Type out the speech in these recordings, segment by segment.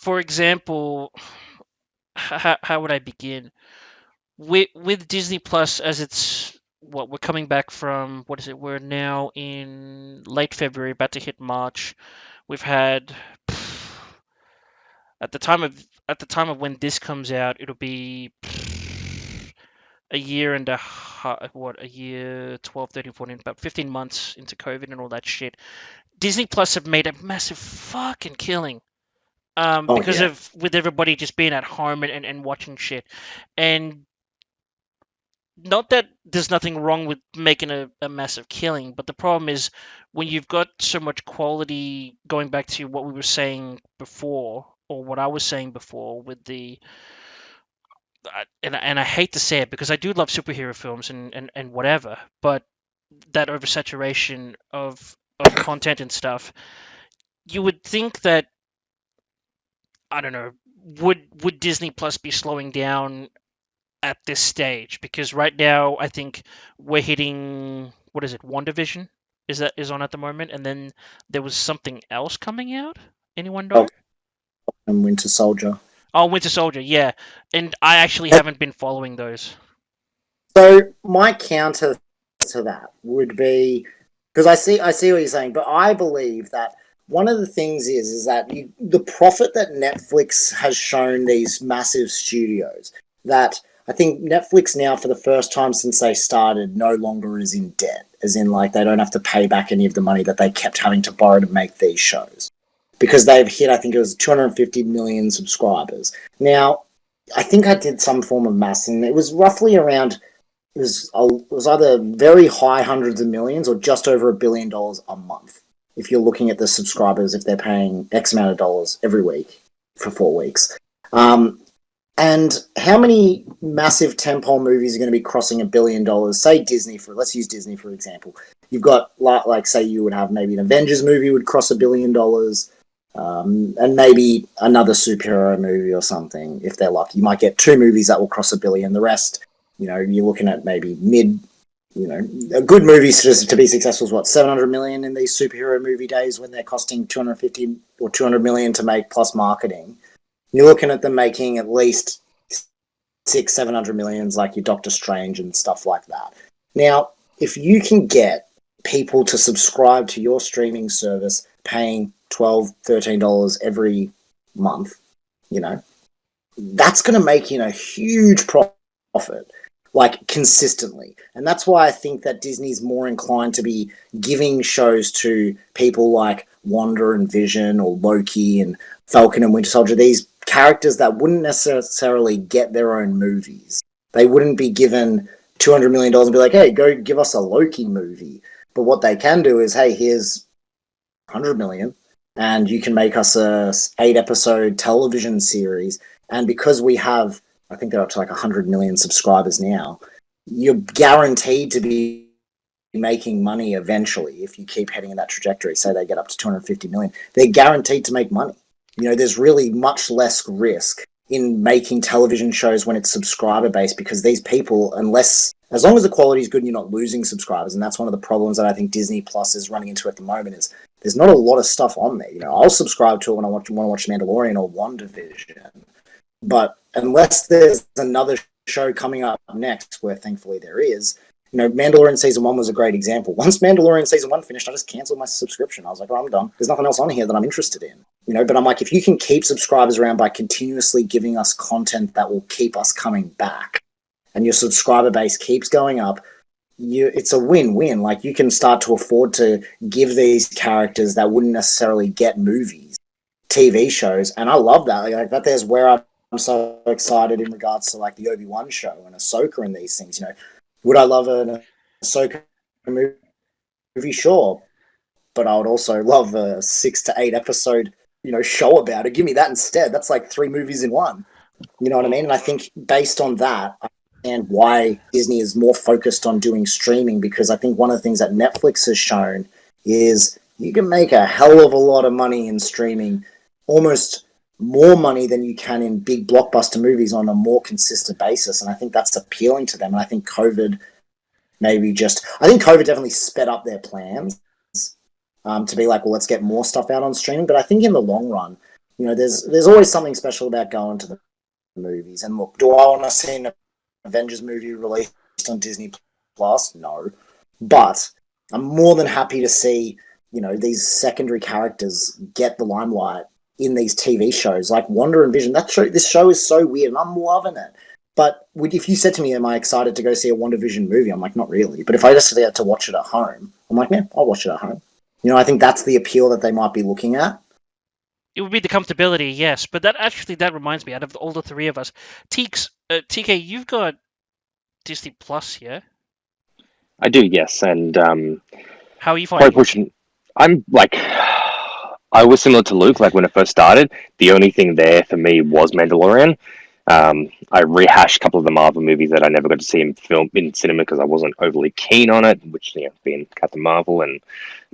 for example, how would I begin? With Disney Plus, as it's what we're coming back from, what is it? We're now in late February, about to hit March. We've had at the time of when this comes out, it'll be a year and a half, what, a year, 12, 13, 14, about 15 months into COVID and all that shit. Disney Plus have made a massive fucking killing. Oh Because yeah. of with everybody just being at home and watching shit. And not that there's nothing wrong with making a massive killing, but the problem is when you've got so much quality, going back to what we were saying before, or what I was saying before with the and I hate to say it because I do love superhero films and whatever, but that oversaturation of content and stuff, you would think that, I don't know, would Disney Plus be slowing down at this stage? Because right now I think we're hitting, what is it, WandaVision is on at the moment, and then there was something else coming out. Anyone know? Oh, and Winter Soldier. Oh, Winter Soldier, yeah. And I actually haven't been following those. So my counter to that would be, because I see what you're saying, but I believe that one of the things is that the profit that Netflix has shown these massive studios, that I think Netflix now for the first time since they started no longer is in debt, as in like they don't have to pay back any of the money that they kept having to borrow to make these shows, because they've hit, I think it was 250 million subscribers. Now, I think I did some form of maths, and it was roughly around, it was either very high hundreds of millions or just over $1 billion a month. If you're looking at the subscribers, if they're paying X amount of dollars every week for 4 weeks. And how many massive tentpole movies are going to be crossing $1 billion? Say Disney, let's use Disney for example. You've got, like, say you would have maybe an Avengers movie would cross $1 billion, and maybe another superhero movie or something if they're lucky. You might get two movies that will cross $1 billion. The rest, you're looking at maybe a good movie to be successful is what, 700 million in these superhero movie days when they're costing 250 or 200 million to make plus marketing. You're looking at them making at least 700 millions, like your Doctor Strange and stuff like that. Now, if you can get people to subscribe to your streaming service paying $12, $13 every month, that's going to make huge profit, like consistently. And that's why I think that Disney's more inclined to be giving shows to people like Wanda and Vision or Loki and Falcon and Winter Soldier, these characters that wouldn't necessarily get their own movies. They wouldn't be given $200 million and be like, hey, go give us a Loki movie. But what they can do is, hey, here's 100 million and you can make us a 8-episode television series. And because we have, I think they're up to like 100 million subscribers now, you're guaranteed to be making money eventually if you keep heading in that trajectory. Say they get up to 250 million, they're guaranteed to make money. There's really much less risk in making television shows when it's subscriber based, because these people, as long as the quality is good and you're not losing subscribers, and that's one of the problems that I think Disney Plus is running into at the moment, is there's not a lot of stuff on there. I'll subscribe to it when I want to watch Mandalorian or WandaVision, but unless there's another show coming up next, where thankfully there is, Mandalorian Season 1 was a great example. Once Mandalorian Season 1 finished, I just cancelled my subscription. I was like, oh, I'm done. There's nothing else on here that I'm interested in. But I'm like, if you can keep subscribers around by continuously giving us content that will keep us coming back, and your subscriber base keeps going up, it's a win-win. Like, you can start to afford to give these characters that wouldn't necessarily get movies, TV shows. And I love that. Like that, there's where I'm so excited in regards to like the Obi Wan show and Ahsoka and these things. Would I love an Ahsoka movie? Sure. But I would also love a 6 to 8 episode, show about it. Give me that instead. That's like 3 movies in one. You know what I mean? And I think based on that, I understand why Disney is more focused on doing streaming, because I think one of the things that Netflix has shown is you can make a hell of a lot of money in streaming, almost more money than you can in big blockbuster movies on a more consistent basis. And I think that's appealing to them. And I think COVID definitely sped up their plans, to be like, well, let's get more stuff out on streaming. But I think in the long run, there's always something special about going to the movies. And look, do I want to see an Avengers movie released on Disney Plus? No, but I'm more than happy to see these secondary characters get the limelight in these TV shows like Wonder and Vision. This show is so weird, and I'm loving it. But if you said to me, "Am I excited to go see a Wonder Vision movie?" I'm like, not really. But if I just had to watch it at home, I'm like, yeah, I'll watch it at home. I think that's the appeal that they might be looking at. It would be the comfortability, yes. But that reminds me. Out of all the three of us, TK, you've got Disney Plus, yeah? I do, yes, and How are you probably finding it? pushing. I'm like, I was similar to Luke. Like when it first started, the only thing there for me was Mandalorian. I rehashed a couple of the Marvel movies that I never got to see in cinema because I wasn't overly keen on it, which being Captain Marvel, and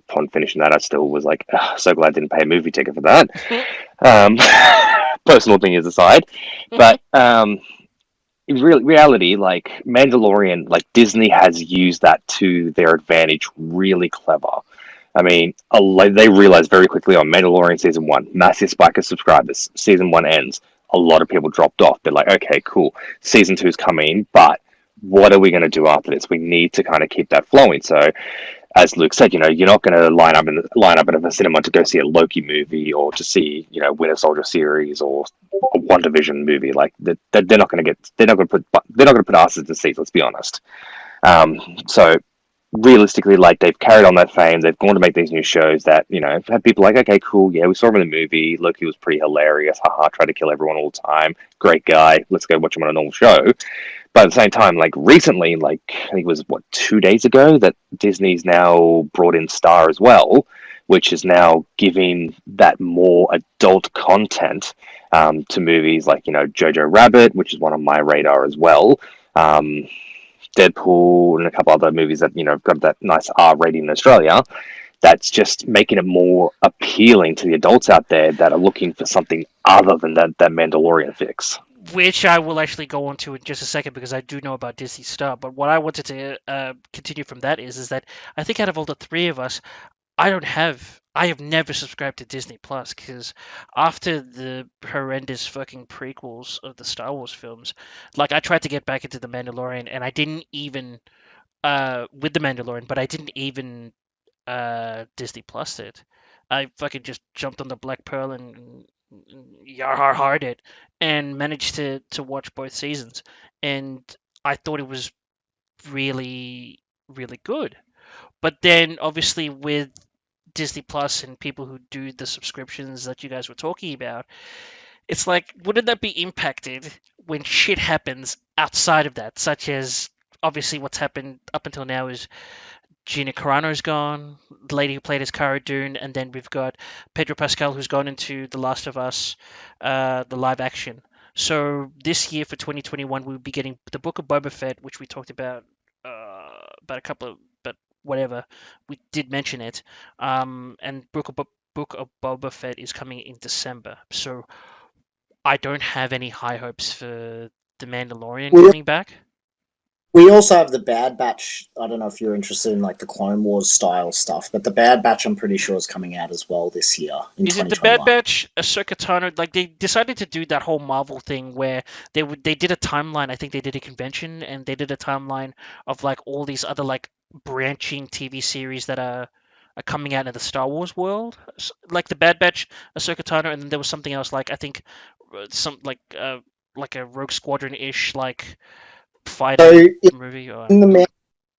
upon finishing that, I still was like, so glad I didn't pay a movie ticket for that. Um, Personal opinions aside, but in reality, like Mandalorian, like Disney has used that to their advantage, really clever. I mean, they realized very quickly on Mandalorian season one, massive spike of subscribers. Season one ends, a lot of people dropped off. They're like, okay, cool, season two's coming, but what are we going to do after this? We need to kind of keep that flowing. So, as Luke said, you're not going to line up in a cinema to go see a Loki movie or to see, Winter Soldier series or a One Division movie. Like they're not going to put asses in seats. Let's be honest. So realistically, like they've carried on that fame. They've gone to make these new shows that have people like, okay, cool, yeah, we saw him in the movie. Loki was pretty hilarious. Haha, tried to kill everyone all the time. Great guy. Let's go watch him on a normal show. But at the same time, like recently, like I think it was 2 days ago that Disney's now brought in Star as well, which is now giving that more adult content to movies like Jojo Rabbit, which is one on my radar as well. Um, Deadpool and a couple other movies that have got that nice R rating in Australia. That's just making it more appealing to the adults out there that are looking for something other than that Mandalorian fix. Which I will actually go on to in just a second because I do know about Disney Star. But what I wanted to continue from that is that I think out of all the three of us, I have never subscribed to Disney Plus because after the horrendous fucking prequels of the Star Wars films, like I tried to get back into the Mandalorian and I didn't even with the Mandalorian, but I didn't even Disney Plus it. I fucking just jumped on the Black Pearl and yar hard it and managed to watch both seasons. And I thought it was really really good. But then obviously with Disney Plus and people who do the subscriptions that you guys were talking about, it's like wouldn't that be impacted when shit happens outside of that, such as obviously what's happened up until now is Gina Carano's gone, the lady who played as Cara Dune, and then we've got Pedro Pascal who's gone into The Last of Us, the live action. So this year for 2021, we'll be getting the Book of Boba Fett, which we talked about a couple of, but whatever, we did mention it. And Book of Boba Fett is coming in December. So I don't have any high hopes for the Mandalorian We coming back. we also have the Bad Batch. I don't know if you're interested in like the Clone Wars style stuff, but the Bad Batch I'm pretty sure is coming out as well this year in Is it the Bad 2021. Batch, Ahsoka Tano? Like they decided to do that whole Marvel thing where they did a timeline. I think they did a convention and they did a timeline of like all these other like branching TV series that are coming out in the Star Wars world, like the Bad Batch, Ahsoka Tano, and then there was something else like I think some like a Rogue Squadron ish like So fighter movie. Or I in don't know.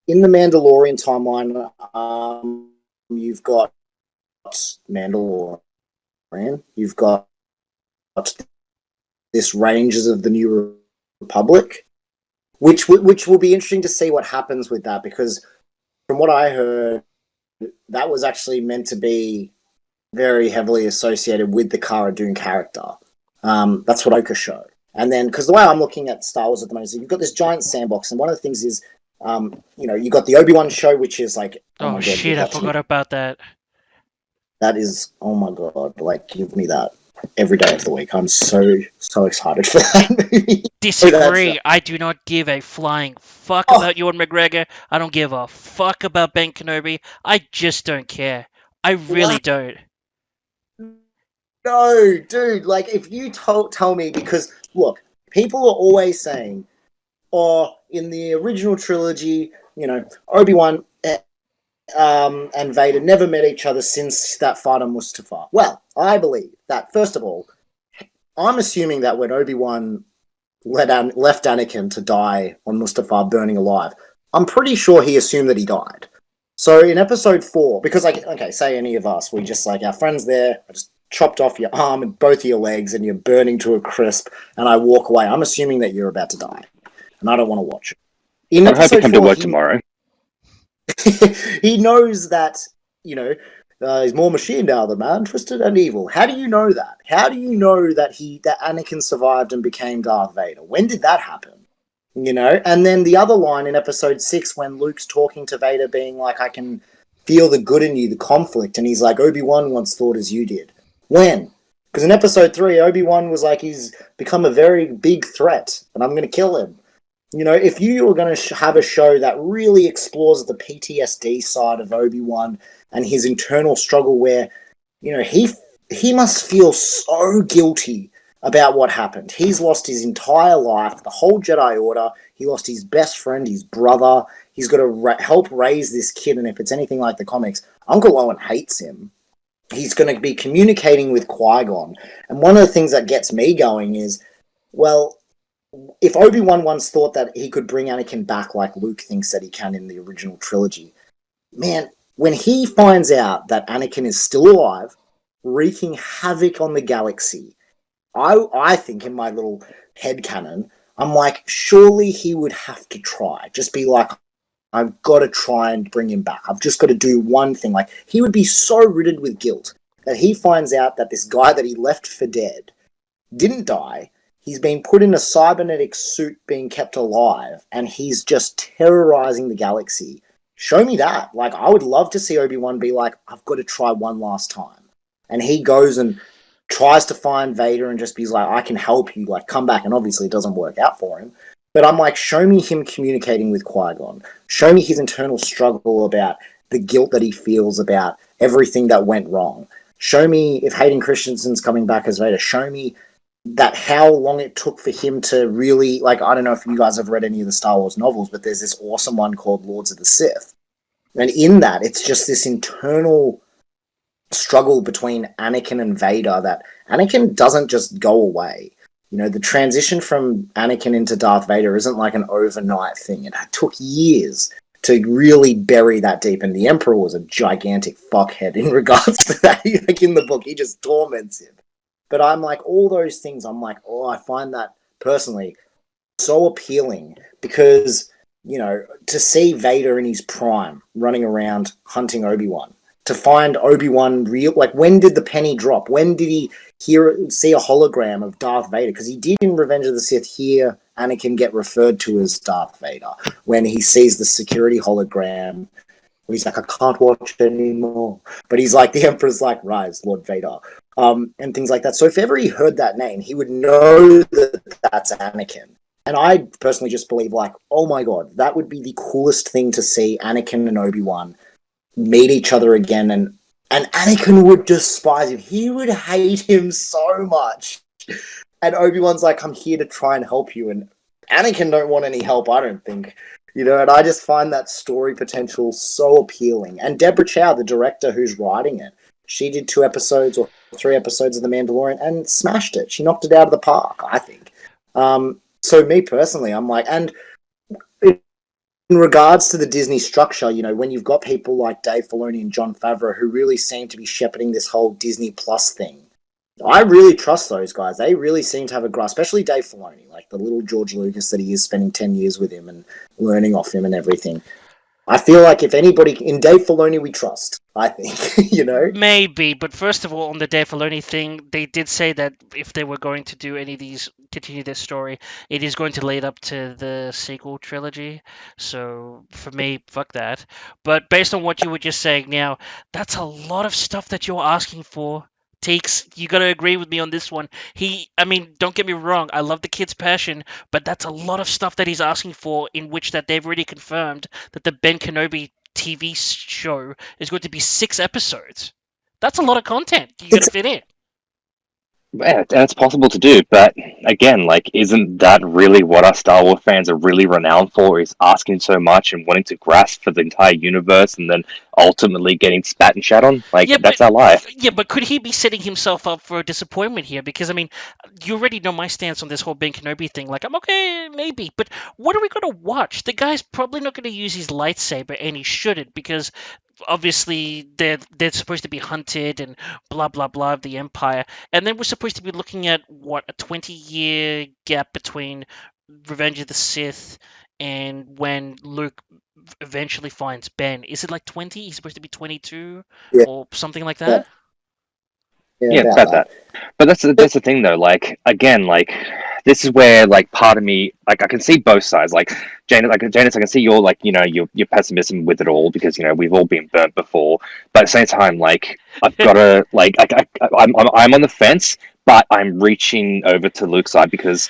the Mandalorian timeline, you've got Mandalorian, you've got this Rangers of the New Republic, which will be interesting to see what happens with that because from what I heard, that was actually meant to be very heavily associated with the Cara Dune character. That's what Oka show. And then, because the way I'm looking at Star Wars at the moment is you've got this giant sandbox, and one of the things is, you got the Obi Wan show, which is like, oh Oh my god, shit! give I that to me. forgot about that. That is, oh my god, like give me that every day of the week. I'm so excited for that movie. Disagree. I do not give a flying fuck Oh, about Ewan McGregor. I don't give a fuck about Ben Kenobi. I just don't care. I really what? don't. No, dude. Like, if you tell me, because look, people are always saying, "Oh, in the original trilogy, Obi Wan and Vader never met each other since that fight on Mustafar." Well, I believe that first of all, I'm assuming that when Obi Wan left Anakin to die on Mustafar burning alive, I'm pretty sure he assumed that he died. So in episode 4, because say any of us, we just like our friends there, I just chopped off your arm and both of your legs and you're burning to a crisp and I walk away. I'm assuming that you're about to die. And I don't want to watch it. In I'm happy to episode come to 4, work tomorrow. he knows that, he's more machine now than man, twisted and evil. How do you know that? How do you know that Anakin survived and became Darth Vader? When did that happen? And then the other line in episode 6 when Luke's talking to Vader being like, I can feel the good in you, the conflict, and he's like, Obi-Wan once thought as you did. When? Because in episode 3, Obi-Wan was like, he's become a very big threat, and I'm going to kill him. If you were going to have a show that really explores the PTSD side of Obi-Wan and his internal struggle where, he must feel so guilty about what happened. He's lost his entire life, the whole Jedi Order. He lost his best friend, his brother. He's got to help raise this kid, and if it's anything like the comics, Uncle Owen hates him. He's going to be communicating with Qui-Gon. And one of the things that gets me going is, well, if Obi-Wan once thought that he could bring Anakin back like Luke thinks that he can in the original trilogy, man, when he finds out that Anakin is still alive, wreaking havoc on the galaxy, I think in my little headcanon, I'm like, surely he would have to try. Just be like, I've got to try and bring him back. I've just got to do one thing. Like, he would be so riddled with guilt that he finds out that this guy that he left for dead didn't die. He's been put in a cybernetic suit being kept alive, and he's just terrorizing the galaxy. Show me that. Like, I would love to see Obi-Wan be like, I've got to try one last time. And he goes and tries to find Vader and just be like, I can help you, like, come back. And obviously it doesn't work out for him. But I'm like, show me him communicating with Qui-Gon. Show me his internal struggle about the guilt that he feels about everything that went wrong. Show me if Hayden Christensen's coming back as Vader. Show me that how long it took for him to really, like, I don't know if you guys have read any of the Star Wars novels, but there's this awesome one called Lords of the Sith. And in that, it's just this internal struggle between Anakin and Vader that Anakin doesn't just go away. The transition from Anakin into Darth Vader isn't like an overnight thing. It took years to really bury that deep, and the Emperor was a gigantic fuckhead in regards to that. Like, in the book, he just torments him. But I'm like, all those things, I'm like, I find that personally so appealing because, to see Vader in his prime running around hunting Obi-Wan, to find Obi-Wan real, like, when did the penny drop? When did he see a hologram of Darth Vader? Because he did in Revenge of the Sith hear Anakin get referred to as Darth Vader when he sees the security hologram. He's like, I can't watch anymore. But he's like, the Emperor's like, rise, Lord Vader. And things like that. So if ever he heard that name, he would know that that's Anakin. And I personally just believe, like, oh my god, that would be the coolest thing to see Anakin and Obi-Wan meet each other again, and Anakin would despise him. He would hate him so much. And Obi-Wan's like, I'm here to try and help you. And Anakin don't want any help, I don't think. And I just find that story potential so appealing. And Deborah Chow, the director who's writing it, she did 2 episodes or 3 episodes of The Mandalorian and smashed it. She knocked it out of the park, I think. So me personally, I'm like, and in regards to the Disney structure, when you've got people like Dave Filoni and Jon Favreau who really seem to be shepherding this whole Disney Plus thing, I really trust those guys. They really seem to have a grasp, especially Dave Filoni, like the little George Lucas that he is, spending 10 years with him and learning off him and everything. I feel like if anybody in Dave Filoni we trust, I think, Maybe, but first of all, on the Dave Filoni thing, they did say that if they were going to do any of these, continue this story, it is going to lead up to the sequel trilogy. So for me, fuck that. But based on what you were just saying now, that's a lot of stuff that you're asking for. Takes, you gotta agree with me on this one. I mean, don't get me wrong, I love the kid's passion, but that's a lot of stuff that he's asking for, in which that they've already confirmed that the Ben Kenobi TV show is going to be 6 episodes. That's a lot of content you got to fit in. Yeah, and it's possible to do, but again, like, isn't that really what us Star Wars fans are really renowned for? Is asking so much and wanting to grasp for the entire universe, and then ultimately getting spat and shat on? Like, Yeah, but that's our life. could he be setting himself up for a disappointment here? Because I mean, you already know my stance on this whole Ben Kenobi thing. Like, I'm okay, maybe, but what are we gonna watch? The guy's probably not gonna use his lightsaber, and he shouldn't, because obviously they're supposed to be hunted and blah blah blah of the Empire, and then we're supposed to be looking at what, a 20-year gap between Revenge of the Sith and when Luke eventually finds Ben. Is it like 20? He's supposed to be 22 Yeah, or something like yeah, that. yeah, Yeah, about about that. that. But that's the thing though. Like, again, like, this is where, like, part of me, like, I can see both sides. Like, Janice, I can see your, like, your pessimism with it all, because we've all been burnt before. But at the same time, like, I've got to, like, I'm on the fence, but I'm reaching over to Luke's side, because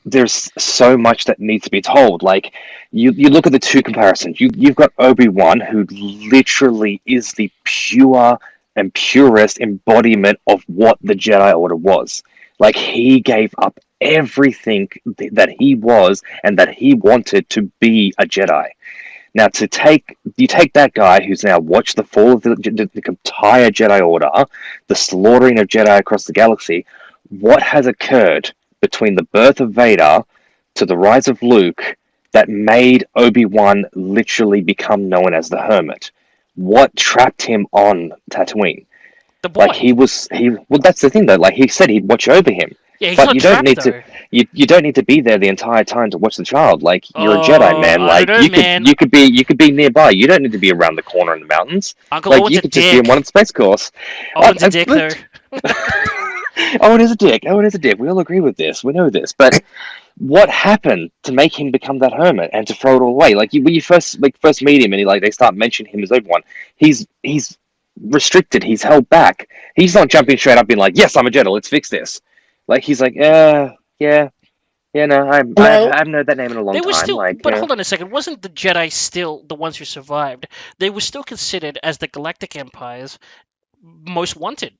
there's so much that needs to be told. Like, you look at the two comparisons. You've got Obi-Wan, who literally is the pure and purest embodiment of what the Jedi Order was. Like, he gave up everything that he was and that he wanted to be a Jedi. Now, you take that guy who's now watched the fall of the entire Jedi Order, the slaughtering of Jedi across the galaxy. What has occurred between the birth of Vader to the rise of Luke that made Obi-Wan literally become known as the Hermit? What trapped him on Tatooine? The Like, boy. well, that's the thing though. Like, he said he'd watch over him, Yeah, he's but not you don't trapped need to. though. You don't need to be there the entire time to watch the child. Like, you're a Jedi, Oh, man. I don't Like, know, you could man. you could be nearby. You don't need to be around the corner in the mountains. Uncle Like, Owen's you a could just be in one of dick. the space course. Owen's a dick though. But Owen is a dick. Owen is a dick. We all agree with this. We know this. But what happened to make him become that hermit and to throw it all away? Like, when you first meet him, and they start mentioning him as Obi-Wan, he's restricted. He's held back. He's not jumping straight up being like, "Yes, I'm a Jedi. Let's fix this." Like, he's like, yeah, yeah, no, I Well, haven't heard that name in a long They were time. still, Like, but hold on a second. Wasn't the Jedi still the ones who survived? They were still considered as the Galactic Empire's most wanted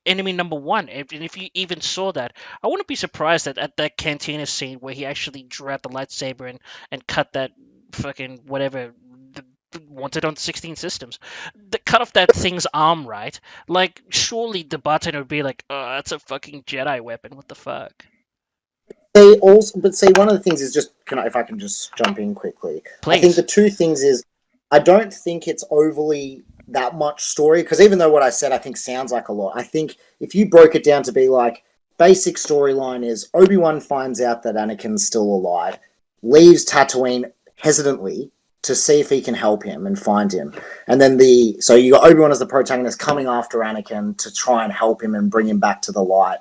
enemy number one. And if you even saw that, I wouldn't be surprised that at that cantina scene where he actually drew out the lightsaber and cut that fucking whatever. Wanted on 16 systems, cut off that thing's arm, right? Like, surely the bartender would be like, "Oh, that's a fucking Jedi weapon. What the fuck?" but see, one of the things is just, if I can just jump in quickly. I think the Please. two things is, I don't think it's overly that much story, because even though what I said I think sounds like a lot, I think if you broke it down to be like, basic storyline is Obi-Wan finds out that Anakin's still alive, leaves Tatooine hesitantly to see if he can help him and find him. And then so you got Obi-Wan as the protagonist coming after Anakin to try and help him and bring him back to the light.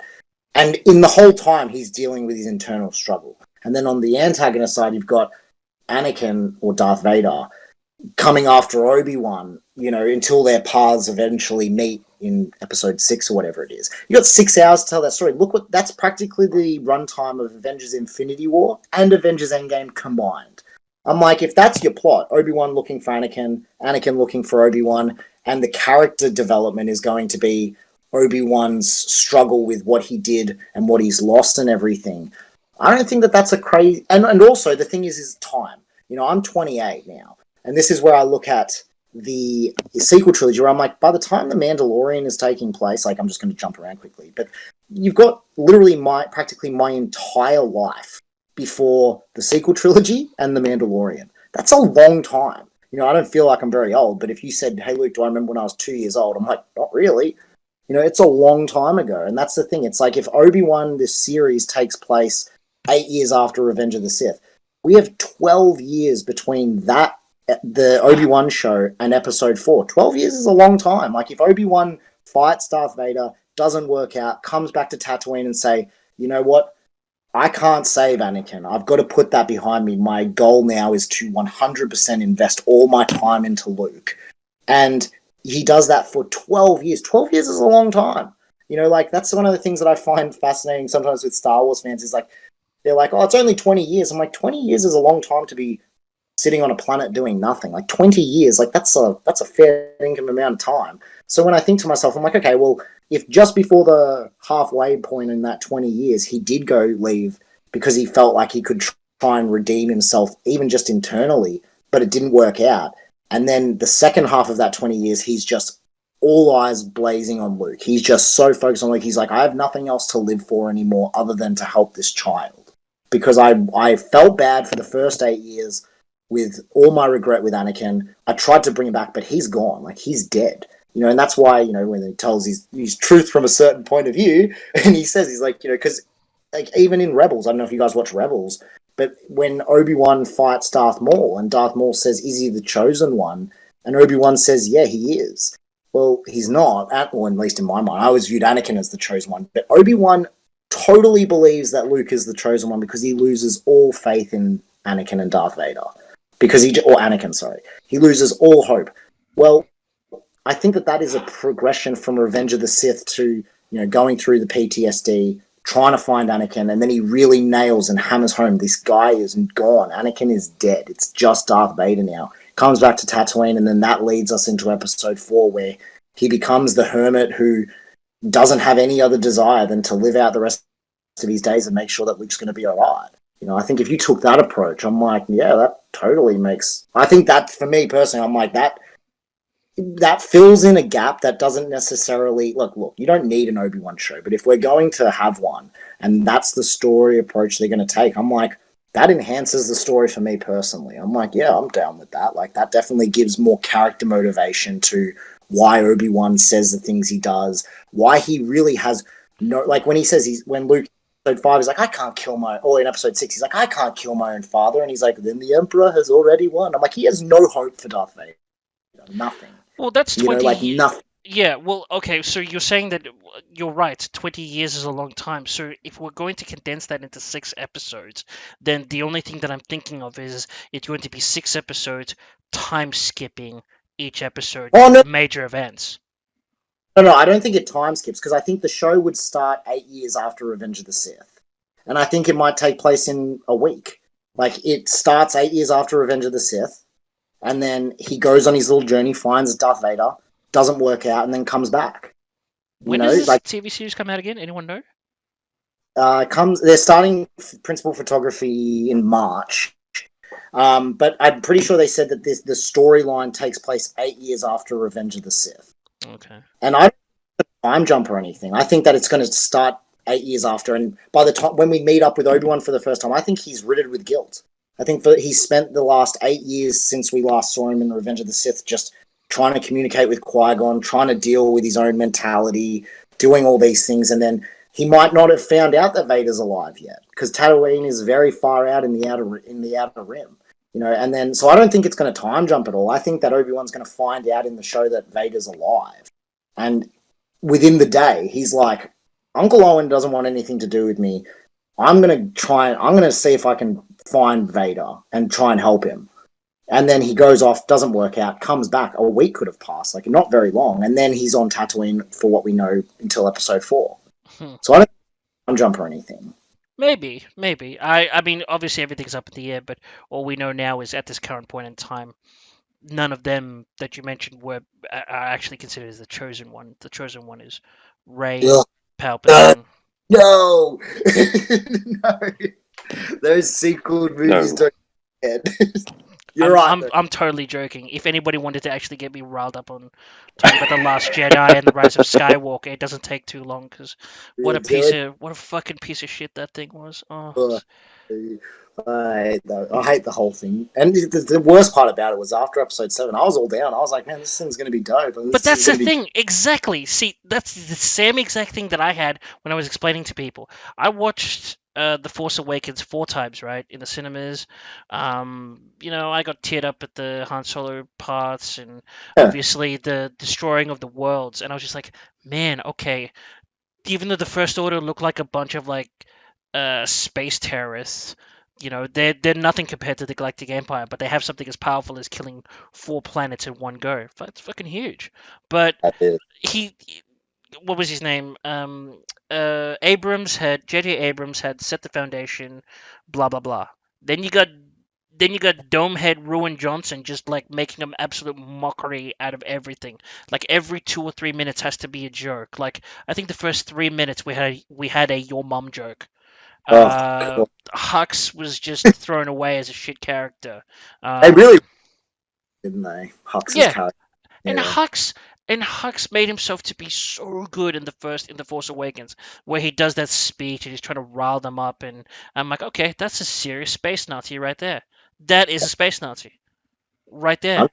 And in the whole time, he's dealing with his internal struggle. And then on the antagonist side, you've got Anakin, or Darth Vader, coming after Obi-Wan, until their paths eventually meet in episode 6 or whatever it is. You got 6 hours to tell that story. That's practically the runtime of Avengers Infinity War and Avengers Endgame combined. I'm like, if that's your plot, Obi-Wan looking for Anakin, Anakin looking for Obi-Wan, and the character development is going to be Obi-Wan's struggle with what he did and what he's lost and everything. I don't think that that's a crazy... And also, the thing is time. I'm 28 now, and this is where I look at the sequel trilogy, where I'm like, by the time The Mandalorian is taking place, like, I'm just going to jump around quickly, but you've got literally practically my entire life before the sequel trilogy and The Mandalorian. That's a long time. I don't feel like I'm very old, but if you said, "Hey, Luke, do I remember when I was 2 years old?" I'm like, not really. It's a long time ago. And that's the thing. It's like, if Obi-Wan, this series, takes place 8 years after Revenge of the Sith, we have 12 years between the Obi-Wan show, and episode 4. 12 years is a long time. Like, if Obi-Wan fights Darth Vader, doesn't work out, comes back to Tatooine and say, "You know what? I can't save Anakin. I've got to put that behind me. My goal now is to 100% invest all my time into Luke." And he does that for 12 years. 12 years is a long time. Like, that's one of the things that I find fascinating sometimes with Star Wars fans, is like, they're like, "Oh, it's only 20 years." I'm like, 20 years is a long time to be sitting on a planet doing nothing. Like, 20 years, like, that's a fair income amount of time. So when I think to myself, I'm like, okay, well, if just before the halfway point in that 20 years, he did go leave because he felt like he could try and redeem himself, even just internally, but it didn't work out. And then the second half of that 20 years, he's just all eyes blazing on Luke. He's just so focused on Luke. He's like, I have nothing else to live for anymore other than to help this child. Because I felt bad for the first 8 years with all my regret with Anakin. I tried to bring him back, but he's gone. Like, he's dead. And that's why, when he tells his truth from a certain point of view, and he says, he's like, because like even in Rebels, I don't know if you guys watch Rebels, but when Obi-Wan fights Darth Maul and Darth Maul says, is he the chosen one? And Obi-Wan says, yeah, he is. Well, he's not, at least in my mind. I always viewed Anakin as the chosen one. But Obi-Wan totally believes that Luke is the chosen one because he loses all faith in Anakin and Darth Vader. Or Anakin, sorry. He loses all hope. Well, I think that is a progression from Revenge of the Sith to, going through the PTSD, trying to find Anakin, and then he really nails and hammers home, this guy is gone. Anakin is dead. It's just Darth Vader now. Comes back to Tatooine, and then that leads us into episode 4, where he becomes the hermit who doesn't have any other desire than to live out the rest of his days and make sure that Luke's going to be all right. I think if you took that approach, I'm like, yeah, that totally makes... I think that, for me personally, I'm like, that fills in a gap that doesn't necessarily... Look, you don't need an Obi-Wan show, but if we're going to have one, and that's the story approach they're going to take, I'm like, that enhances the story for me personally. I'm like, yeah, I'm down with that. Like, that definitely gives more character motivation to why Obi-Wan says the things he does, why he really has no... Like, when he says when Luke... Episode 5, he's like, I can't kill my... Or in episode 6, he's like, I can't kill my own father. And he's like, then the Emperor has already won. I'm like, he has no hope for Darth Vader. Nothing. Well, that's 20 like nothing. Yeah, well, okay, so you're saying that you're right, 20 years is a long time. So if we're going to condense that into 6 episodes, then the only thing that I'm thinking of is it's going to be 6 episodes, time skipping each episode, major events. No, I don't think it time skips, because I think the show would start 8 years after Revenge of the Sith. And I think it might take place in a week. Like, it starts 8 years after Revenge of the Sith, and then he goes on his little journey, finds Darth Vader, doesn't work out, and then comes back. When does this TV series come out again? Anyone know? They're starting principal photography in March. But I'm pretty sure they said that the storyline takes place 8 years after Revenge of the Sith. Okay. And I don't think it's a time jump or anything. I think that it's going to start 8 years after, and by the time when we meet up with Obi-Wan for the first time, I think he's riddled with guilt. I think he's spent the last 8 years since we last saw him in Revenge of the Sith just trying to communicate with Qui-Gon, trying to deal with his own mentality, doing all these things, and then he might not have found out that Vader's alive yet, because Tatooine is very far out in the outer rim. And then, so I don't think it's going to time jump at all. I think that Obi-Wan's going to find out in the show that Vader's alive. And within the day, he's like, Uncle Owen doesn't want anything to do with me. I'm going to see if I can find Vader and try and help him. And then he goes off, doesn't work out, comes back. A week could have passed, like not very long. And then he's on Tatooine for what we know until episode 4. So I don't think it's time jump or anything. Maybe. I mean, obviously everything's up in the air, but all we know now is at this current point in time, none of them that you mentioned are actually considered as the chosen one. The chosen one is Rey, Palpatine. No, no, those sequel movies don't. You're right. I'm totally joking. If anybody wanted to actually get me riled up on talking about the Last Jedi and the Rise of Skywalker, it doesn't take too long, because what a fucking piece of shit that thing was. Oh. I hate the whole thing. And the worst part about it was after episode 7, I was all down. I was like, man, this thing's going to be dope. But that's the thing. Exactly. See, that's the same exact thing that I had when I was explaining to people. I watched The Force Awakens 4 times, right, in the cinemas. I got teared up at the Han Solo parts, and obviously the destroying of the worlds. And I was just like, man, okay. Even though the First Order looked like a bunch of like space terrorists, they're nothing compared to the Galactic Empire, but they have something as powerful as killing 4 planets in one go. That's fucking huge. But what was his name? J.J. Abrams had set the foundation, blah blah blah. Then you got then you got Domehead Ruin Johnson just like making an absolute mockery out of everything. Like every 2 or 3 minutes has to be a joke. Like I think the first 3 minutes we had a your mum joke. Oh, Uh, God. Hux was just thrown away as a shit character. They really Um, didn't they? Hux's yeah, character. and Yeah. Hux made himself to be so good in the Force Awakens, where he does that speech and he's trying to rile them up, and I'm like, okay, that's a serious space Nazi right there. That is a space Nazi right there.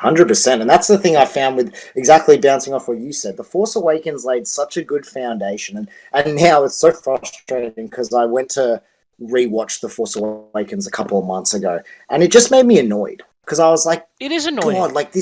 100%. And that's the thing I found with exactly bouncing off what you said. The Force Awakens laid such a good foundation. And now it's so frustrating because I went to rewatch The Force Awakens a couple of months ago and it just made me annoyed because I was like, It is annoying. God, like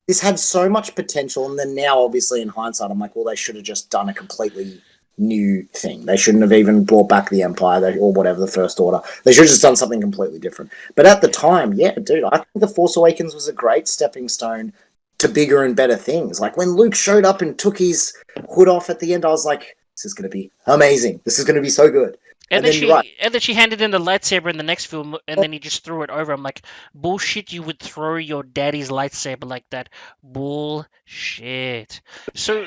this had so much potential. And then now, obviously, in hindsight, I'm like, well, they should have just done a completely new thing. They shouldn't have even brought back the Empire or whatever, the First Order. They should have just done something completely different. But at the Yeah. time, yeah, dude, I think The Force Awakens was a great stepping stone to bigger and better things. Like when Luke showed up and took his hood off at the end, I was like, this is going to be amazing. This is going to be so good. And And then then you're right. she handed in the lightsaber in the next film, and then he just threw it over. I'm like, bullshit! You would throw your daddy's lightsaber like that? Bullshit. So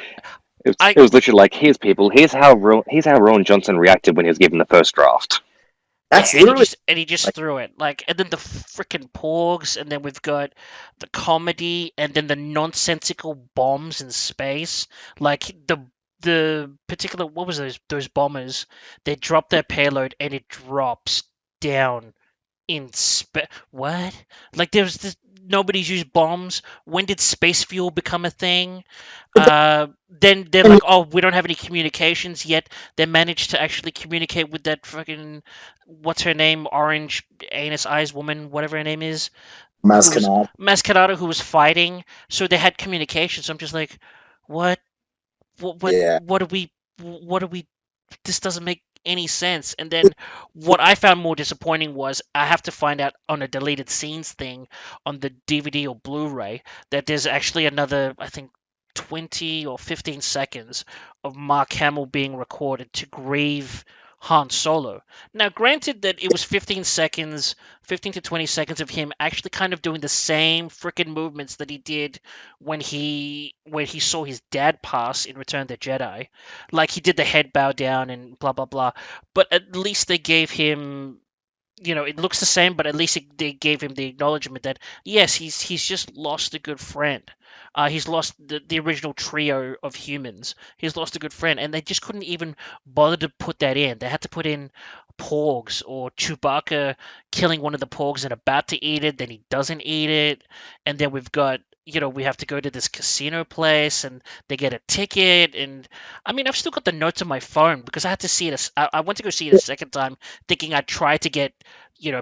It I was literally like, here's people, here's how Rowan Johnson reacted when he was given the first draft. Yeah, That's literally and he just like, threw it like, and then the freaking porgs, and then we've got the comedy, and then the nonsensical bombs in space, like the particular what was those bombers? They drop their payload and it drops down in space. What? Like nobody's used bombs. When did space fuel become a thing? Then they're like, oh, we don't have any communications yet. They managed to actually communicate with that fucking what's her name, orange anus eyes woman, whatever her name is, who was Mascanada. Mascarado, who was fighting. So they had communication. So I'm just like, what, Yeah. what are we? This doesn't make any sense. And then what I found more disappointing was I have to find out on a deleted scenes thing on the DVD or Blu-ray that there's actually another, I think, 20 or 15 seconds of Mark Hamill being recorded to grieve Han Solo. Now, granted that it was 15 seconds, 15 to 20 seconds of him actually kind of doing the same freaking movements that he did when he saw his dad pass in Return of the Jedi. Like he did the head bow down and blah blah blah. But at least they gave him, it looks the same, but at least they gave him the acknowledgement that yes, he's just lost a good friend. He's lost the original trio of humans. He's lost a good friend, and they just couldn't even bother to put that in. They had to put in Porgs or Chewbacca killing one of the Porgs and about to eat it, then he doesn't eat it, and then we've got we have to go to this casino place and they get a ticket. And I mean, I've still got the notes on my phone because I had to see it. I went to go see it a second time thinking I'd try to get,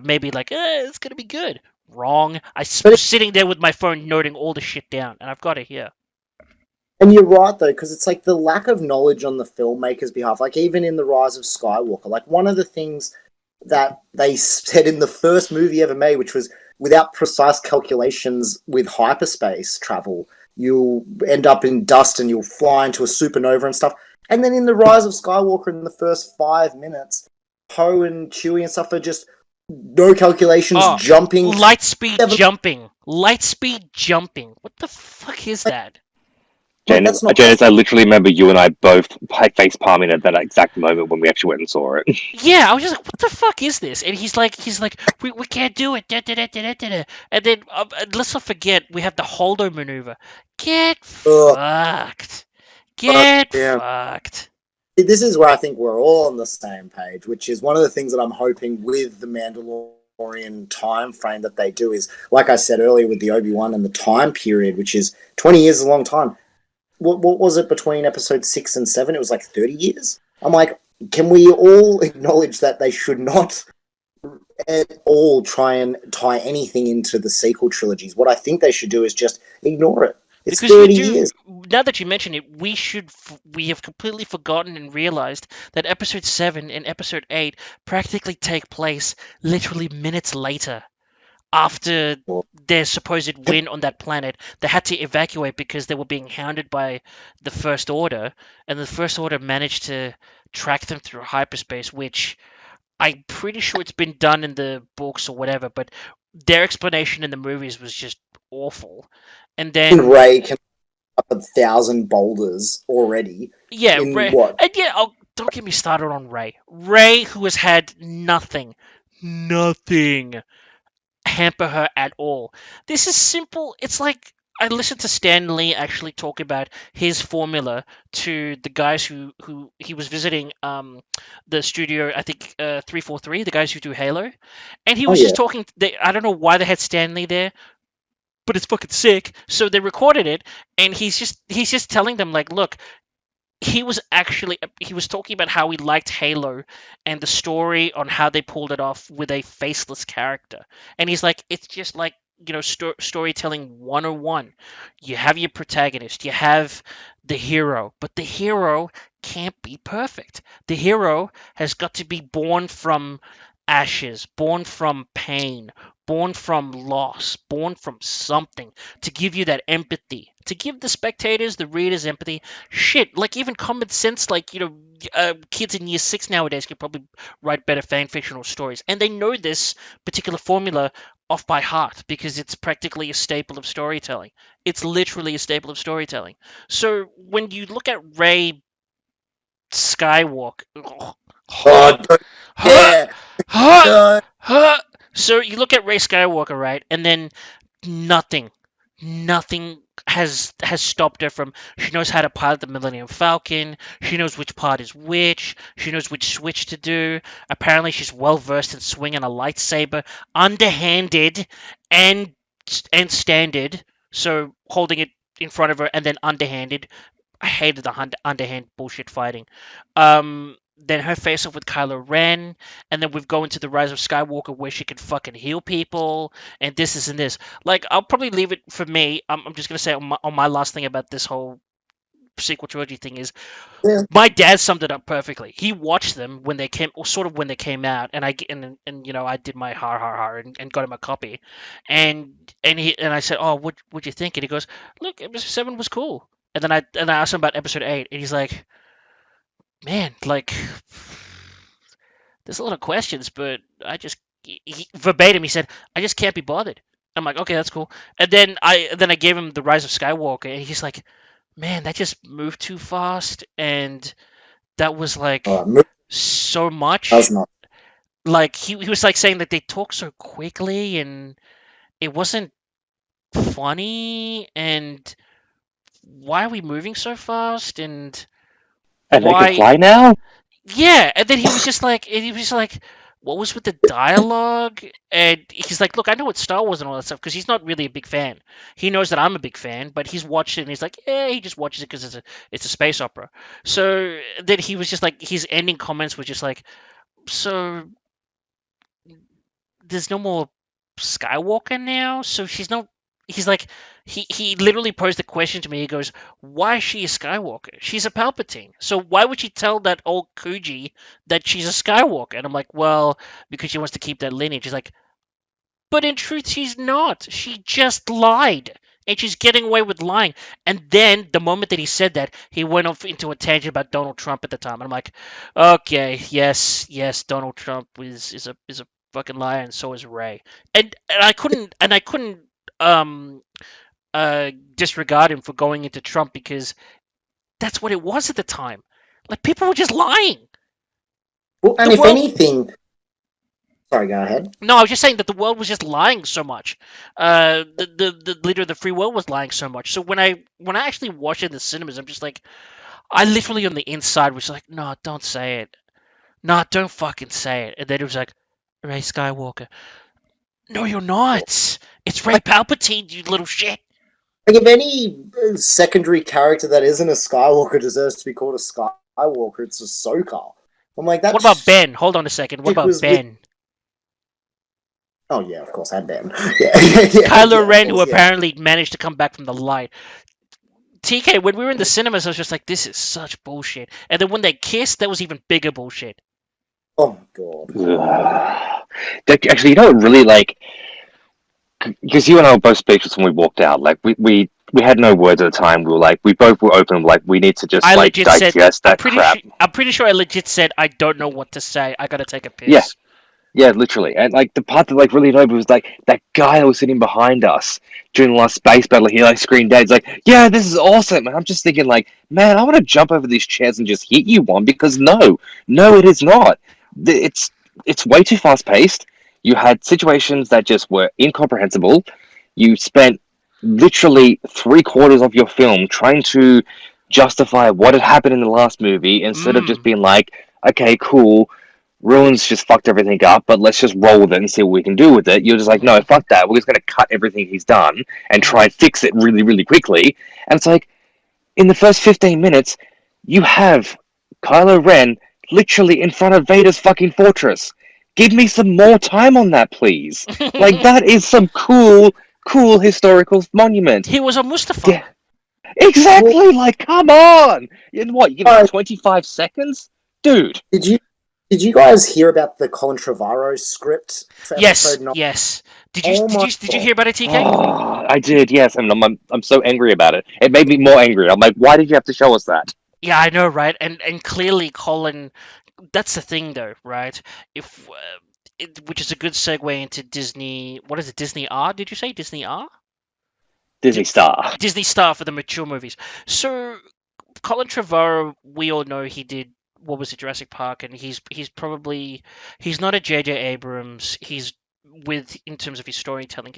maybe like, it's going to be good. Wrong. But was sitting there with my phone noting all the shit down, and I've got it here. And you're right though, because it's like the lack of knowledge on the filmmaker's behalf. Like even in the Rise of Skywalker, like one of the things that they said in the first movie ever made, which was without precise calculations with hyperspace travel, you'll end up in dust and you'll fly into a supernova and stuff. And then in the Rise of Skywalker, in the first 5 minutes, Poe and Chewie and stuff are just no calculations, Oh, jumping. light speed jumping. Light speed jumping. What the fuck is that? Like that's not Janice, I literally remember you and I both face palming at that exact moment when we actually went and saw it. Yeah, I was just like, what the fuck is this? And he's like, we can't do it. Da, da, da, da, da, da. And then let's not forget we have the Holdo maneuver. Get fucked. Get yeah. fucked. This is where I think we're all on the same page, which is one of the things that I'm hoping with the Mandalorian time frame that they do is, like I said earlier with the Obi-Wan and the time period, which is 20 years is a long time. What was it between episode 6 and 7? It was like 30 years. I'm like, can we all acknowledge that they should not at all try and tie anything into the sequel trilogies? What I think they should do is just ignore it. It's Because 30 years. now that you mention it, we have completely forgotten and realized that episode 7 and episode 8 practically take place literally minutes later after their supposed win on that planet. They had to evacuate because they were being hounded by the First Order, and the First Order managed to track them through hyperspace, which I'm pretty sure it's been done in the books or whatever, but their explanation in the movies was just awful. And And then Ray can up 1,000 boulders already yeah, in Ray, what? and yeah, oh, don't get me started on Ray. Ray, who has had nothing hamper her at all. This is simple. It's like I listened to Stan Lee actually talk about his formula to the guys who he was visiting the studio, I think 343, the guys who do Halo, and he Oh was yeah, just talking. I don't know why they had Stan Lee there, but it's fucking sick. So they recorded it, and he's just telling them like, look, he was talking about how he liked Halo and the story on how they pulled it off with a faceless character. And he's like, it's just like, storytelling 101. You have your protagonist, you have the hero, but the hero can't be perfect. The hero has got to be born from ashes, born from pain, born from loss, born from something to give you that empathy, to give the spectators, the readers empathy. Shit, like even common sense, like kids in year 6 nowadays can probably write better fan fictional stories, and they know this particular formula off by heart because it's practically a staple of storytelling. It's literally a staple of storytelling. So when you look at Ray Skywalker, oh don't, huh, yeah, huh, don't. huh. So you look at Ray Skywalker, right, and then nothing, nothing has stopped her from. She knows how to pilot the Millennium Falcon. She knows which part is which. She knows which switch to do. Apparently, she's well versed in swinging a lightsaber, underhanded and standard. So holding it in front of her and then underhanded. I hated the underhand bullshit fighting. Then her face off with Kylo Ren, and then we've go into the Rise of Skywalker where she can fucking heal people, and this is and this. Like, I'll probably leave it for me. I'm just gonna say on my last thing about this whole sequel trilogy thing is Yeah, my dad summed it up perfectly. He watched them when they came, or sort of when they came out, and I did my har and got him a copy, and I said, oh, what'd you think? And he goes, look, episode 7 was cool. And I asked him about episode 8, and he's like, man, like there's a lot of questions, but verbatim he said, I just can't be bothered. I'm like, okay, that's cool. And then I gave him the Rise of Skywalker, and he's like, man, that just moved too fast, and that was like oh, so does much. not. Like he was like saying that they talk so quickly, and it wasn't funny, and why are we moving so fast, and And they can why fly now? yeah, and then he was just like, what was with the dialogue? And he's like, look, I know it's Star Wars and all that stuff because he's not really a big fan. He knows that I'm a big fan, but he's watched it and he's like, yeah, he just watches it because it's a space opera. So then he was just like, his ending comments were just like, so there's no more Skywalker now, so she's not. He's like, he literally posed the question to me. He goes, "Why is she a Skywalker? She's a Palpatine. So why would she tell that old Coogee that she's a Skywalker?" And I'm like, "Well, because she wants to keep that lineage." He's like, "But in truth, she's not. She just lied." And she's getting away with lying. And then the moment that he said that, he went off into a tangent about Donald Trump at the time. And I'm like, okay, yes, Donald Trump is a fucking liar, and so is Ray. And I couldn't um disregard him for going into Trump because that's what it was at the time. Like people were just lying. Well, The and if world anything, sorry, go ahead. No, I was just saying that the world was just lying so much. The leader of the free world was lying so much. So when I actually watched it in the cinemas, I'm just like, I literally on the inside was like, no, don't say it. No, don't fucking say it. And then it was like, Ray Skywalker. No, you're not. It's Ray Like, Palpatine, you little shit. if any secondary character that isn't a Skywalker deserves to be called a Skywalker, it's Ahsoka. I'm like, What that about Ben? Hold on a second. What chick about was with. Ben? Oh yeah, of course, and Ben. Yeah, yeah, Kylo of Ren, who course, yeah. apparently managed to come back from the light. TK, when we were in the cinemas, I was just like, this is such bullshit. And then when they kissed, that was even bigger bullshit. Oh my god. Actually, really like, because you and I were both speechless when we walked out. Like we we had no words at the time. We were like, we both were open. Like, we need to just I like legit said, digest that crap. I'm pretty sure I legit said, I don't know what to say. I gotta take a Yeah, piss. yeah, literally. And like the part that like really annoyed me was like that guy that was sitting behind us during the last space battle. He like screamed out, he's like, "Yeah, this is awesome!" And I'm just thinking, like, man, I want to jump over these chairs and just hit you one because no, it is not. It's way too fast paced. You had situations that just were incomprehensible. You spent literally 3/4 of your film trying to justify what had happened in the last movie instead of just being like, okay, cool, Ruins just fucked everything up, but let's just roll with it and see what we can do with it. You're just like, no, Mm-hmm. fuck that. We're just going to cut everything he's done and Mm-hmm. try and fix it really, really quickly. And it's like, in the first 15 minutes, you have Kylo Ren literally in front of Vader's fucking fortress. Give me some more time on that, please. Like, that is some cool historical monument. He was a Mustafa. Yeah, exactly. Like, come on. In what, you give me 25 seconds? Dude. Did you guys hear about the Colin Trevorrow script for Yes, episode 9? yes. Oh my Did you god. hear about it, TK? Oh, I did, yes, and I'm so angry about it. It made me more angry. I'm like, why did you have to show us that? Yeah, I know, right? And clearly, Colin. That's the thing, though, right? If which is a good segue into Disney. What is it? Disney R? Did you say Disney R? Disney Star. Disney Star for the mature movies. So Colin Trevorrow, we all know he did what was it, Jurassic Park, and he's probably he's not a J.J. Abrams. He's with in terms of his storytelling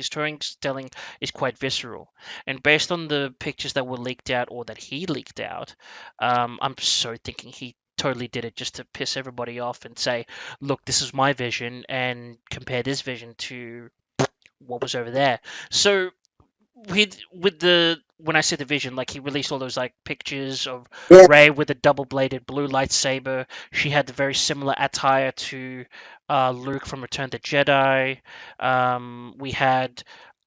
is quite visceral, and based on the pictures that were leaked out or that he leaked out, I'm so thinking he totally did it just to piss everybody off and say, look, this is my vision, and compare this vision to what was over there. So with the when I say the vision, like he released all those like pictures of Yeah, Rey with a double-bladed blue lightsaber. She had the very similar attire to Luke from Return of the Jedi. We had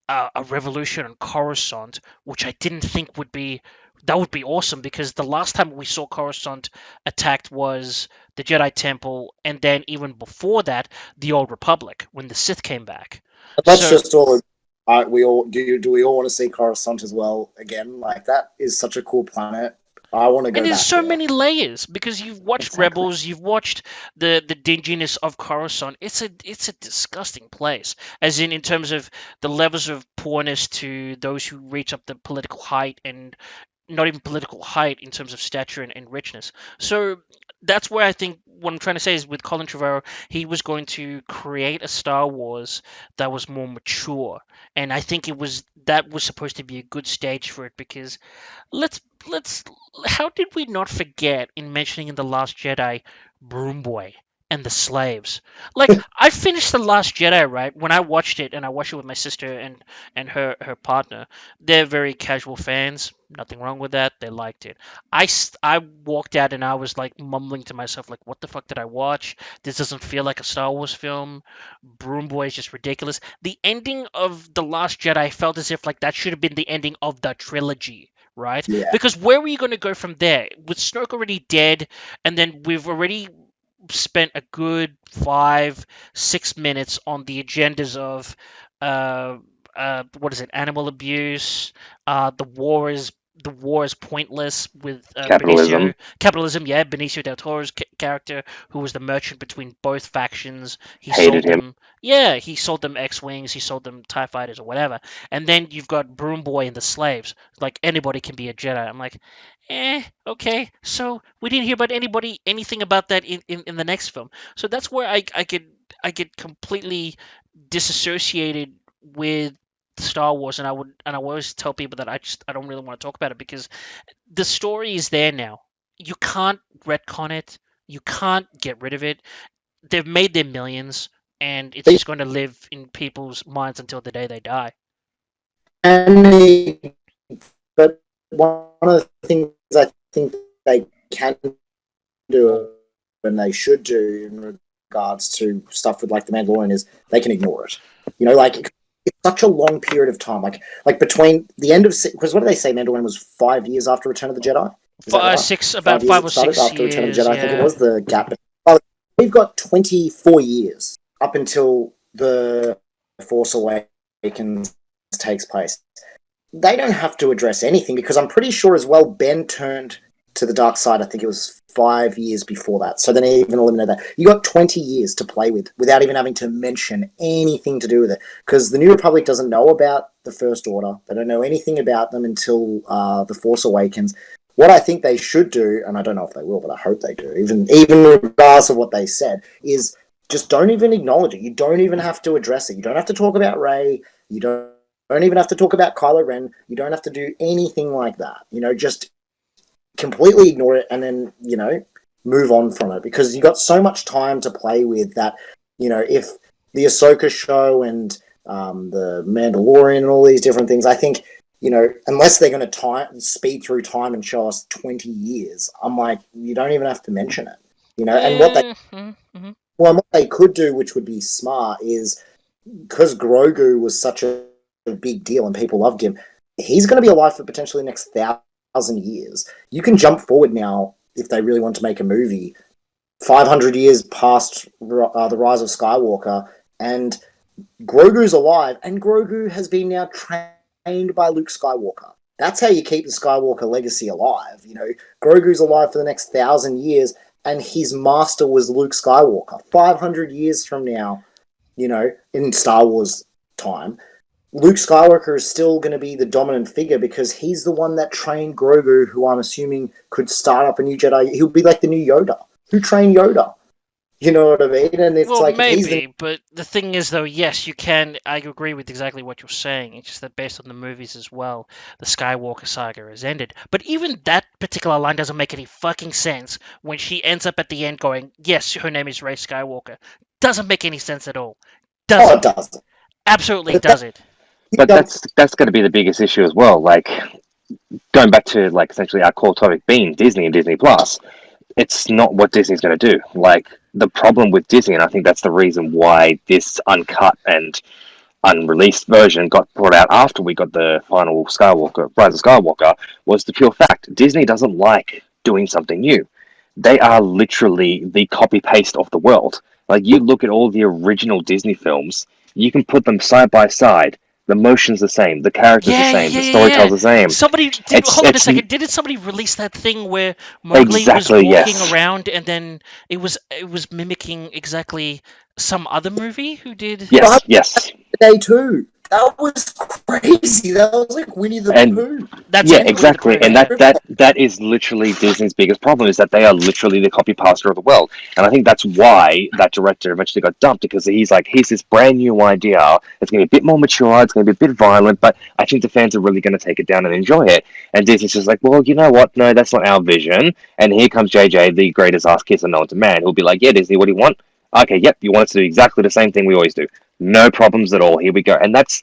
a revolution on Coruscant, which I didn't think would be that would be awesome because the last time we saw Coruscant attacked was the Jedi Temple, and then even before that, the Old Republic when the Sith came back. that's So just all. We all do. We all want to see Coruscant as well again? Like that is such a cool planet. I want to and go there's back so there. many layers because you've watched Exactly. Rebels, you've watched the dinginess of Coruscant. It's a disgusting place, as in terms of the levels of poorness to those who reach up the political height and not even political height in terms of stature and richness. So that's where I think what I'm trying to say is with Colin Trevorrow, he was going to create a Star Wars that was more mature, and I think it was that was supposed to be a good stage for it because let's how did we not forget in mentioning in the Last Jedi Broom Boy and the slaves? Like I finished the Last Jedi, right? When I watched it and I watched it with my sister and her partner. They're very casual fans. Nothing wrong with that. They liked it. I walked out and I was like mumbling to myself like what the fuck did I watch? This doesn't feel like a Star Wars film. Broom Boy is just ridiculous. The ending of The Last Jedi felt as if like that should have been the ending of the trilogy, right? Yeah. Because where were you going to go from there? With Snoke already dead, and then we've already spent a good 5-6 minutes on the agendas of uh, what is it, animal abuse. The war is pointless with Benicio Capitalism. capitalism. Yeah, Benicio del Toro's character, who was the merchant between both factions. He Hated sold him. them. Yeah, he sold them X-wings. He sold them Tie fighters or whatever. And then you've got Broom Boy and the slaves. Like anybody can be a Jedi. I'm like, okay. So we didn't hear about anything about that in the next film. So that's where I get completely disassociated with Star Wars, and I always tell people that I don't really want to talk about it because the story is there now. You can't retcon it. You can't get rid of it. They've made their millions, and it's just going to live in people's minds until the day they die. And but one of the things I think they can do and they should do in regards to stuff with like the Mandalorian is they can ignore it. You know, like it's such a long period of time. Like between the end of because what do they say? Mandalorian was 5 years after Return of the Jedi. Is that right? About 5 years five it or started six after Return of the years, Jedi. I think it yeah. was the gap. Well, we've got 24 years up until the Force Awakens takes place. they don't have to address anything, because I'm pretty sure as well Ben turned to the dark side. I think it was 5 years before that. So then they even eliminated that. You got 20 years to play with without even having to mention anything to do with it, because the New Republic doesn't know about the First Order. They don't know anything about them until The Force Awakens. What I think they should do, and I don't know if they will, but I hope they do, even regardless of what they said, is just don't even acknowledge it. You don't even have to address it. You don't have to talk about Rey. You don't even have to talk about Kylo Ren. You don't have to do anything like that. Just completely ignore it and then, move on from it, because you got so much time to play with that, if the Ahsoka show and the Mandalorian and all these different things, I think, unless they're going to speed through time and show us 20 years, I'm like, you don't even have to mention it, and what they could do, which would be smart, is because Grogu was such a big deal and people loved him, he's going to be alive for potentially the next 1,000 years. You can jump forward now, if they really want to make a movie, 500 years past the rise of Skywalker, and Grogu's alive, and Grogu has been now trained by Luke Skywalker. That's how you keep the Skywalker legacy alive. Grogu's alive for the next 1,000 years, and his master was Luke Skywalker. 500 years from now, in Star Wars time, Luke Skywalker is still going to be the dominant figure, because he's the one that trained Grogu, who I'm assuming could start up a new Jedi. He'll be like the new Yoda. Who trained Yoda? You know what I mean? And it's maybe, but the thing is, though, yes, you can. I agree with exactly what you're saying. It's just that based on the movies as well, the Skywalker saga has ended. But even that particular line doesn't make any fucking sense when she ends up at the end going, yes, her name is Rey Skywalker. Doesn't make any sense at all. It doesn't. Absolutely doesn't. But that's going to be the biggest issue as well. Like, going back to, essentially our core topic being Disney and Disney Plus, it's not what Disney's going to do. The problem with Disney, and I think that's the reason why this uncut and unreleased version got brought out after we got the final Rise of Skywalker, was the pure fact Disney doesn't like doing something new. They are literally the copy-paste of the world. You look at all the original Disney films, you can put them side by side. The motion's the same, the character's the same, the storytell's the same. Hold on a second. Didn't somebody release that thing where Mowgli was walking around and then it was mimicking exactly some other movie? Who did? Yes. Day 2. That was crazy. That was like Winnie the Pooh. Exactly. And that is literally Disney's biggest problem, is that they are literally the copy paster of the world. And I think that's why that director eventually got dumped, because he's like, here's this brand new idea. It's going to be a bit more mature. It's going to be a bit violent, but I think the fans are really going to take it down and enjoy it. And Disney's just like, well, you know what? No, that's not our vision. And here comes JJ, the greatest ass kisser known to man, who'll be like, yeah, Disney, what do you want? Okay, yep, you want us to do exactly the same thing we always do. No problems at all. Here we go. And that's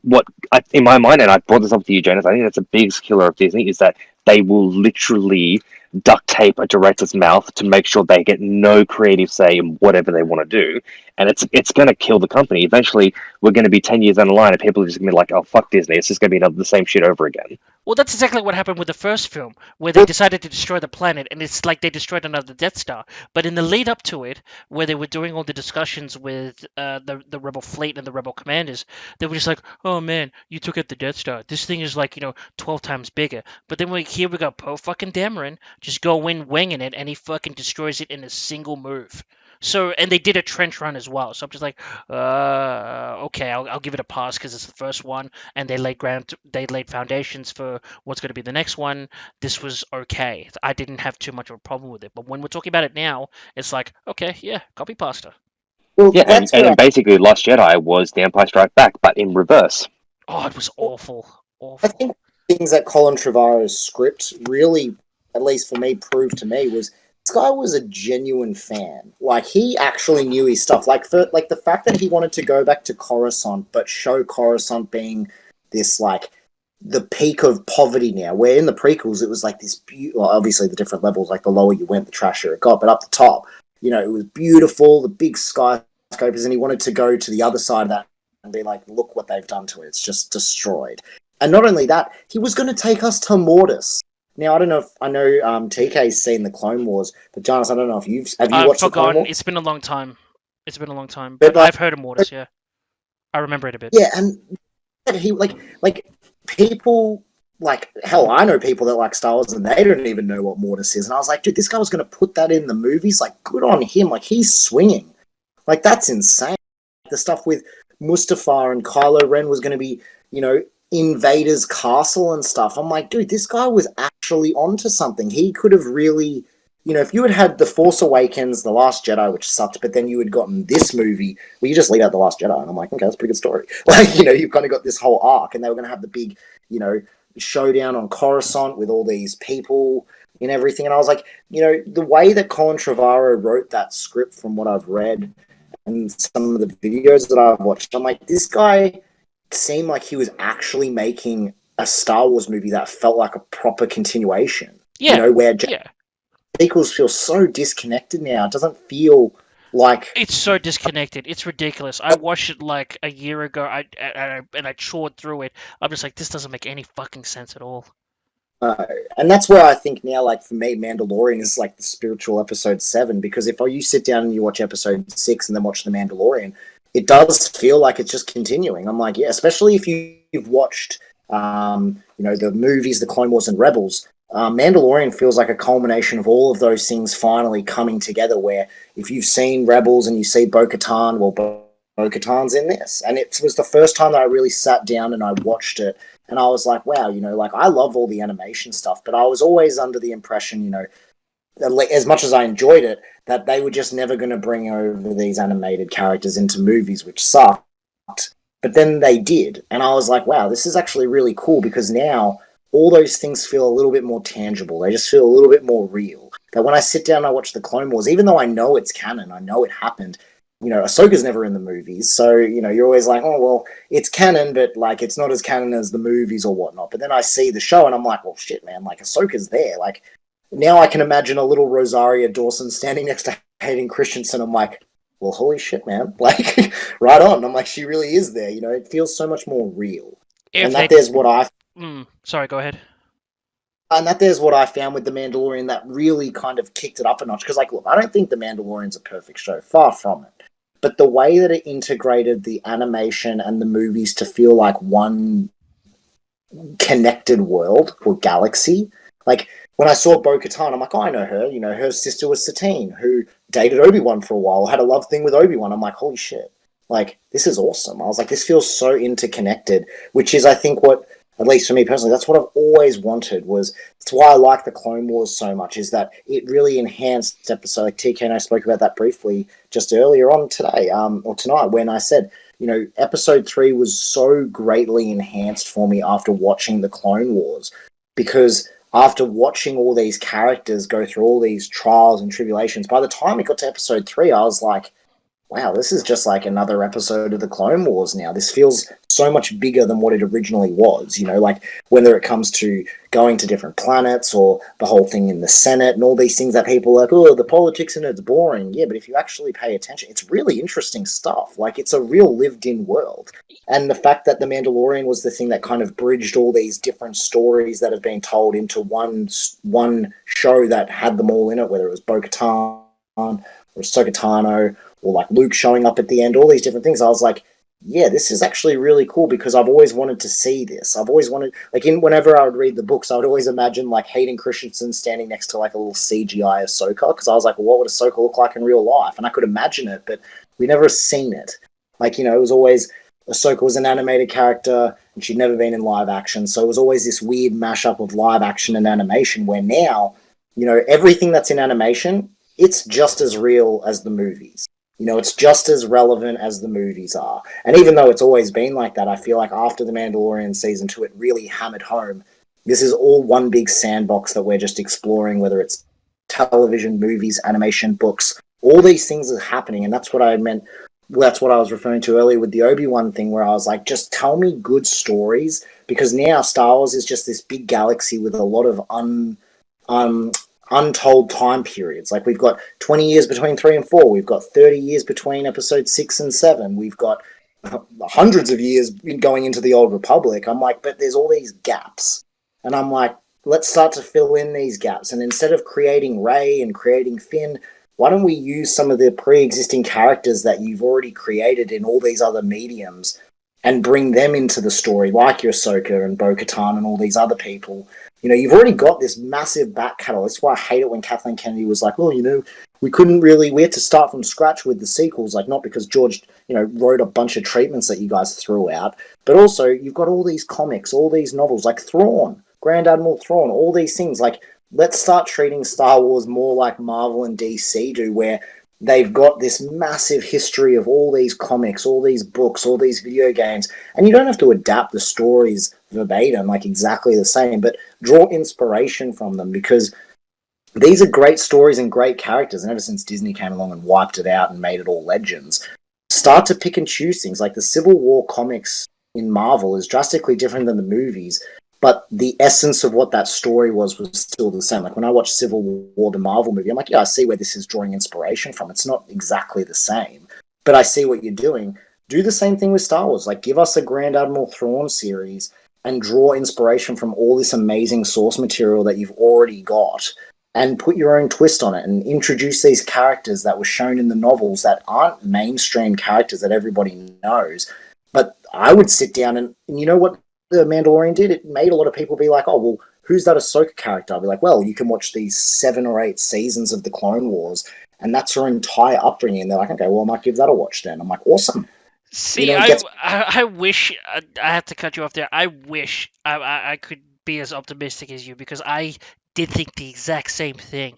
what, in my mind, and I brought this up to you, Jonas, I think that's a big killer of Disney, is that they will literally duct tape a director's mouth to make sure they get no creative say in whatever they want to do. And it's going to kill the company. Eventually, we're going to be 10 years down the line and people are just going to be like, oh, fuck Disney. It's just going to be the same shit over again. Well, that's exactly what happened with the first film, where they decided to destroy the planet, and it's like they destroyed another Death Star. But in the lead up to it, where they were doing all the discussions with the Rebel fleet and the Rebel commanders, they were just like, oh man, you took out the Death Star. This thing is 12 times bigger. But then here we got Poe fucking Dameron just go in winging it, and he fucking destroys it in a single move. So, and they did a trench run as well. So I'm just like, okay, I'll give it a pass because it's the first one, and they laid foundations for what's going to be the next one. This was okay. I didn't have too much of a problem with it. But when we're talking about it now, it's like, okay, yeah, copy pasta. Well, yeah, and basically Lost Jedi was The Empire Strikes Back, but in reverse. Oh, it was awful. I think things that Colin Trevorrow's script really, at least for me, proved to me was this guy was a genuine fan. He actually knew his stuff. The fact that he wanted to go back to Coruscant, but show Coruscant being this, the peak of poverty now, where in the prequels it was this obviously the different levels, the lower you went, the trashier it got, but up the top, it was beautiful, the big skyscrapers, and he wanted to go to the other side of that and be like, look what they've done to it, it's just destroyed. And not only that, he was going to take us to Mortis. Now, I don't know if I know TK's seen the Clone Wars, but Jonas, I don't know if have you watched the Clone Wars? It's been a long time. But I've heard of Mortis, yeah. I remember it a bit. Yeah, and he people, like, hell, I know people that like Star Wars and they don't even know what Mortis is. And I was like, dude, this guy was going to put that in the movies. Like, good on him. Like, he's swinging. Like, that's insane. The stuff with Mustafar and Kylo Ren was going to be, in Vader's castle and stuff. I'm like, dude, this guy was actually onto something. He could have really, if you had The Force Awakens, The Last Jedi, which sucked, but then you had gotten this movie where you just leave out The Last Jedi. And I'm like, okay, that's a pretty good story. Like, you've kind of got this whole arc, and they were going to have the big, showdown on Coruscant with all these people and everything. And I was like, the way that Colin Trevorrow wrote that script, from what I've read and some of the videos that I've watched, I'm like, this guy seemed like he was actually making a Star Wars movie that felt like a proper continuation. Yeah. Where sequels feel so disconnected now. It doesn't feel like... It's so disconnected. It's ridiculous. I watched it like a year ago, and I chawed through it. I'm just like, this doesn't make any fucking sense at all. And that's where I think now, like, for me, Mandalorian is like the spiritual episode 7, because if you sit down and you watch episode 6 and then watch The Mandalorian, it does feel like it's just continuing. I'm like, yeah, especially if you've watched, the movies, The Clone Wars and Rebels. Mandalorian feels like a culmination of all of those things finally coming together, where if you've seen Rebels and you see Bo-Katan, well, Bo-Katan's in this. And it was the first time that I really sat down and I watched it, and I was like, wow, like, I love all the animation stuff, but I was always under the impression, as much as I enjoyed it, that they were just never going to bring over these animated characters into movies, which sucked. But then they did. And I was like, wow, this is actually really cool, because now all those things feel a little bit more tangible. They just feel a little bit more real. That when I sit down and I watch the Clone Wars, even though I know it's canon, I know it happened, Ahsoka's never in the movies. So, you're always like, oh, well, it's canon, but, like, it's not as canon as the movies or whatnot. But then I see the show and I'm like, well, shit, man, like, Ahsoka's there. Like, now I can imagine a little Rosaria Dawson standing next to Hayden Christensen. I'm like, well, holy shit, man. Like, right on. I'm like, she really is there. It feels so much more real. There's what I... Sorry, go ahead. And there's what I found with The Mandalorian that really kind of kicked it up a notch. Because, like, look, I don't think The Mandalorian's a perfect show. Far from it. But the way that it integrated the animation and the movies to feel like one connected world or galaxy, like... When I saw Bo-Katan, I'm like, oh, I know her. Her sister was Satine, who dated Obi Wan for a while, had a love thing with Obi Wan. I'm like, holy shit. Like, this is awesome. I was like, this feels so interconnected, which is, I think, what, at least for me personally, that's what I've always wanted. That's why I like the Clone Wars so much, is that it really enhanced episode. Like, TK and I spoke about that briefly just earlier on today, or tonight, when I said, episode 3 was so greatly enhanced for me after watching the Clone Wars, because after watching all these characters go through all these trials and tribulations, by the time it got to episode 3, I was like, wow, this is just like another episode of the Clone Wars now. This feels so much bigger than what it originally was, like whether it comes to going to different planets or the whole thing in the Senate and all these things that people are like, oh, the politics in it's boring. Yeah, but if you actually pay attention, it's really interesting stuff. Like, it's a real lived-in world. And the fact that The Mandalorian was the thing that kind of bridged all these different stories that have been told into one show that had them all in it, whether it was Bo-Katan or Ahsoka Tano, or like Luke showing up at the end, all these different things. I was like, yeah, this is actually really cool, because I've always wanted to see this. I've always wanted, like, whenever I would read the books, I would always imagine like Hayden Christensen standing next to like a little CGI Ahsoka, because I was like, well, what would Ahsoka look like in real life? And I could imagine it, but we never seen it. Like, it was always, Ahsoka was an animated character and she'd never been in live action. So it was always this weird mashup of live action and animation, where now, everything that's in animation, it's just as real as the movies. It's just as relevant as the movies are. And even though it's always been like that, I feel like after The Mandalorian Season 2, it really hammered home. This is all one big sandbox that we're just exploring, whether it's television, movies, animation, books. All these things are happening, and that's what I meant. That's what I was referring to earlier with the Obi-Wan thing, where I was like, just tell me good stories, because now Star Wars is just this big galaxy with a lot of untold time periods. Like, we've got 20 years between 3 and 4. We've got 30 years between episode 6 and 7. We've got hundreds of years going into the Old Republic. I'm like, but there's all these gaps. And I'm like, let's start to fill in these gaps. And instead of creating Rey and creating Finn, why don't we use some of the pre-existing characters that you've already created in all these other mediums and bring them into the story, like your Ahsoka and Bo-Katan and all these other people. You know, you've already got this massive back catalog. That's why I hate it when Kathleen Kennedy was like, well, you know, we had to start from scratch with the sequels, like not because George, you know, wrote a bunch of treatments that you guys threw out, but also you've got all these comics, all these novels, like Thrawn, Grand Admiral Thrawn, all these things. Like, let's start treating Star Wars more like Marvel and DC do, where they've got this massive history of all these comics, all these books, all these video games, and you don't have to adapt the stories verbatim, like exactly the same, but draw inspiration from them, because these are great stories and great characters, and ever since Disney came along and wiped it out and made it all legends, start to pick and choose things. Like the Civil War comics in Marvel is drastically different than the movies, but the essence of what that story was still the same. Like when I watch Civil War, the Marvel movie, I'm like, yeah, I see where this is drawing inspiration from. It's not exactly the same, but I see what you're doing. Do the same thing with Star Wars. Like, give us a Grand Admiral Thrawn series and draw inspiration from all this amazing source material that you've already got, and put your own twist on it and introduce these characters that were shown in the novels that aren't mainstream characters that everybody knows. But I would sit down and you know what the Mandalorian did? It made a lot of people be like, oh, well, who's that Ahsoka character? I'll be like, well, you can watch these 7 or 8 seasons of the Clone Wars, and that's her entire upbringing. And they're like, okay, well, I might give that a watch then. I'm like, awesome. See, I wish I have to cut you off there. I wish I could be as optimistic as you, because I did think the exact same thing.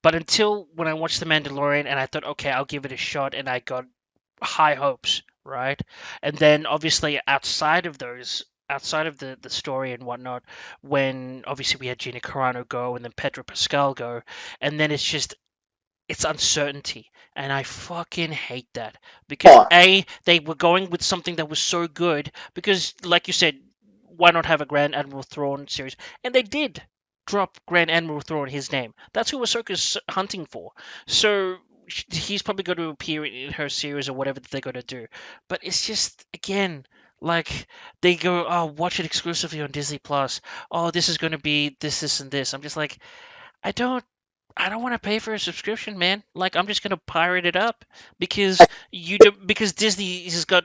But until when I watched The Mandalorian and I thought, okay, I'll give it a shot, and I got high hopes, right? And then obviously outside of the story and whatnot, when obviously we had Gina Carano go and then Pedro Pascal go, and then it's uncertainty, and I fucking hate that, because they were going with something that was so good, because like you said, why not have a Grand Admiral Thrawn series? And they did drop Grand Admiral Thrawn, his name. That's who Ahsoka's hunting for. So he's probably going to appear in her series or whatever that they're going to do. But it's just, again, like they go, oh, watch it exclusively on Disney Plus. Oh, this is going to be this, and this. I'm just like, I don't I don't want to pay for a subscription, man. Like, I'm just gonna pirate it up, because because Disney has got,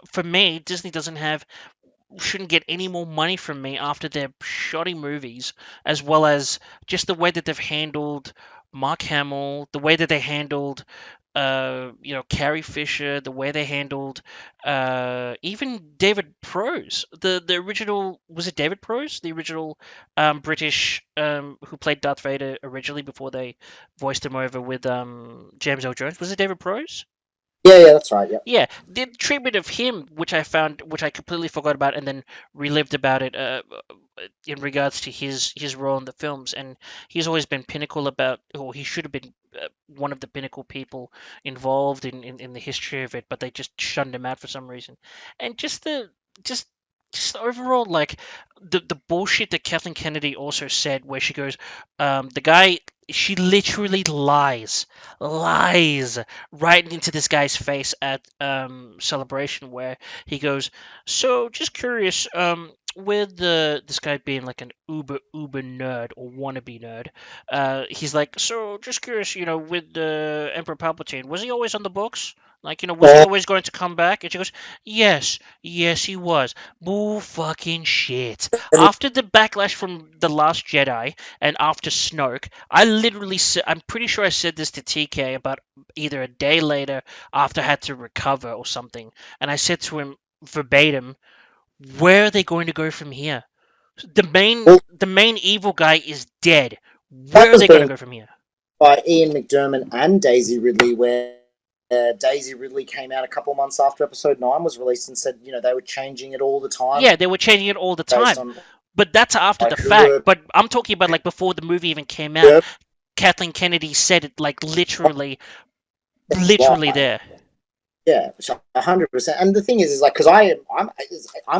for me, Disney doesn't have, shouldn't get any more money from me after their shoddy movies, as well as just the way that they've handled Mark Hamill, the way that they handled, Carrie Fisher, the way they handled, even David Prose, the original, was it David Prose, the original British who played Darth Vader originally before they voiced him over with James L. Jones? Was it David Prose? Yeah, that's right. Yeah. Yeah, the treatment of him, which I completely forgot about, and then relived about it in regards to his role in the films, and he's always been pinnacle about, or he should have been one of the pinnacle people involved in the history of it, but they just shunned him out for some reason, and just just overall, like the bullshit that Kathleen Kennedy also said, where she goes, the guy, she literally lies right into this guy's face at Celebration, where he goes, so just curious, with this guy being like an uber nerd or wannabe nerd, he's like, so just curious, with the Emperor Palpatine, was he always on the books? Like, was he always going to come back? And she goes, yes, he was. Bull fucking shit. After the backlash from The Last Jedi and after Snoke, I literally said, I'm pretty sure I said this to TK about either a day later after I had to recover or something. And I said to him verbatim, where are they going to go from here? Well, The main evil guy is dead. that Where are was they going to being go from here? by Ian McDiarmid and Daisy Ridley, where Daisy Ridley came out a couple months after Episode 9 was released and said, they were changing it all the time. Yeah, they were changing it all the based time. on But that's after like the who fact. were. But I'm talking about like before the movie even came out. Kathleen Kennedy said it like literally Why? there. Yeah, 100%. And the thing is like, because I'm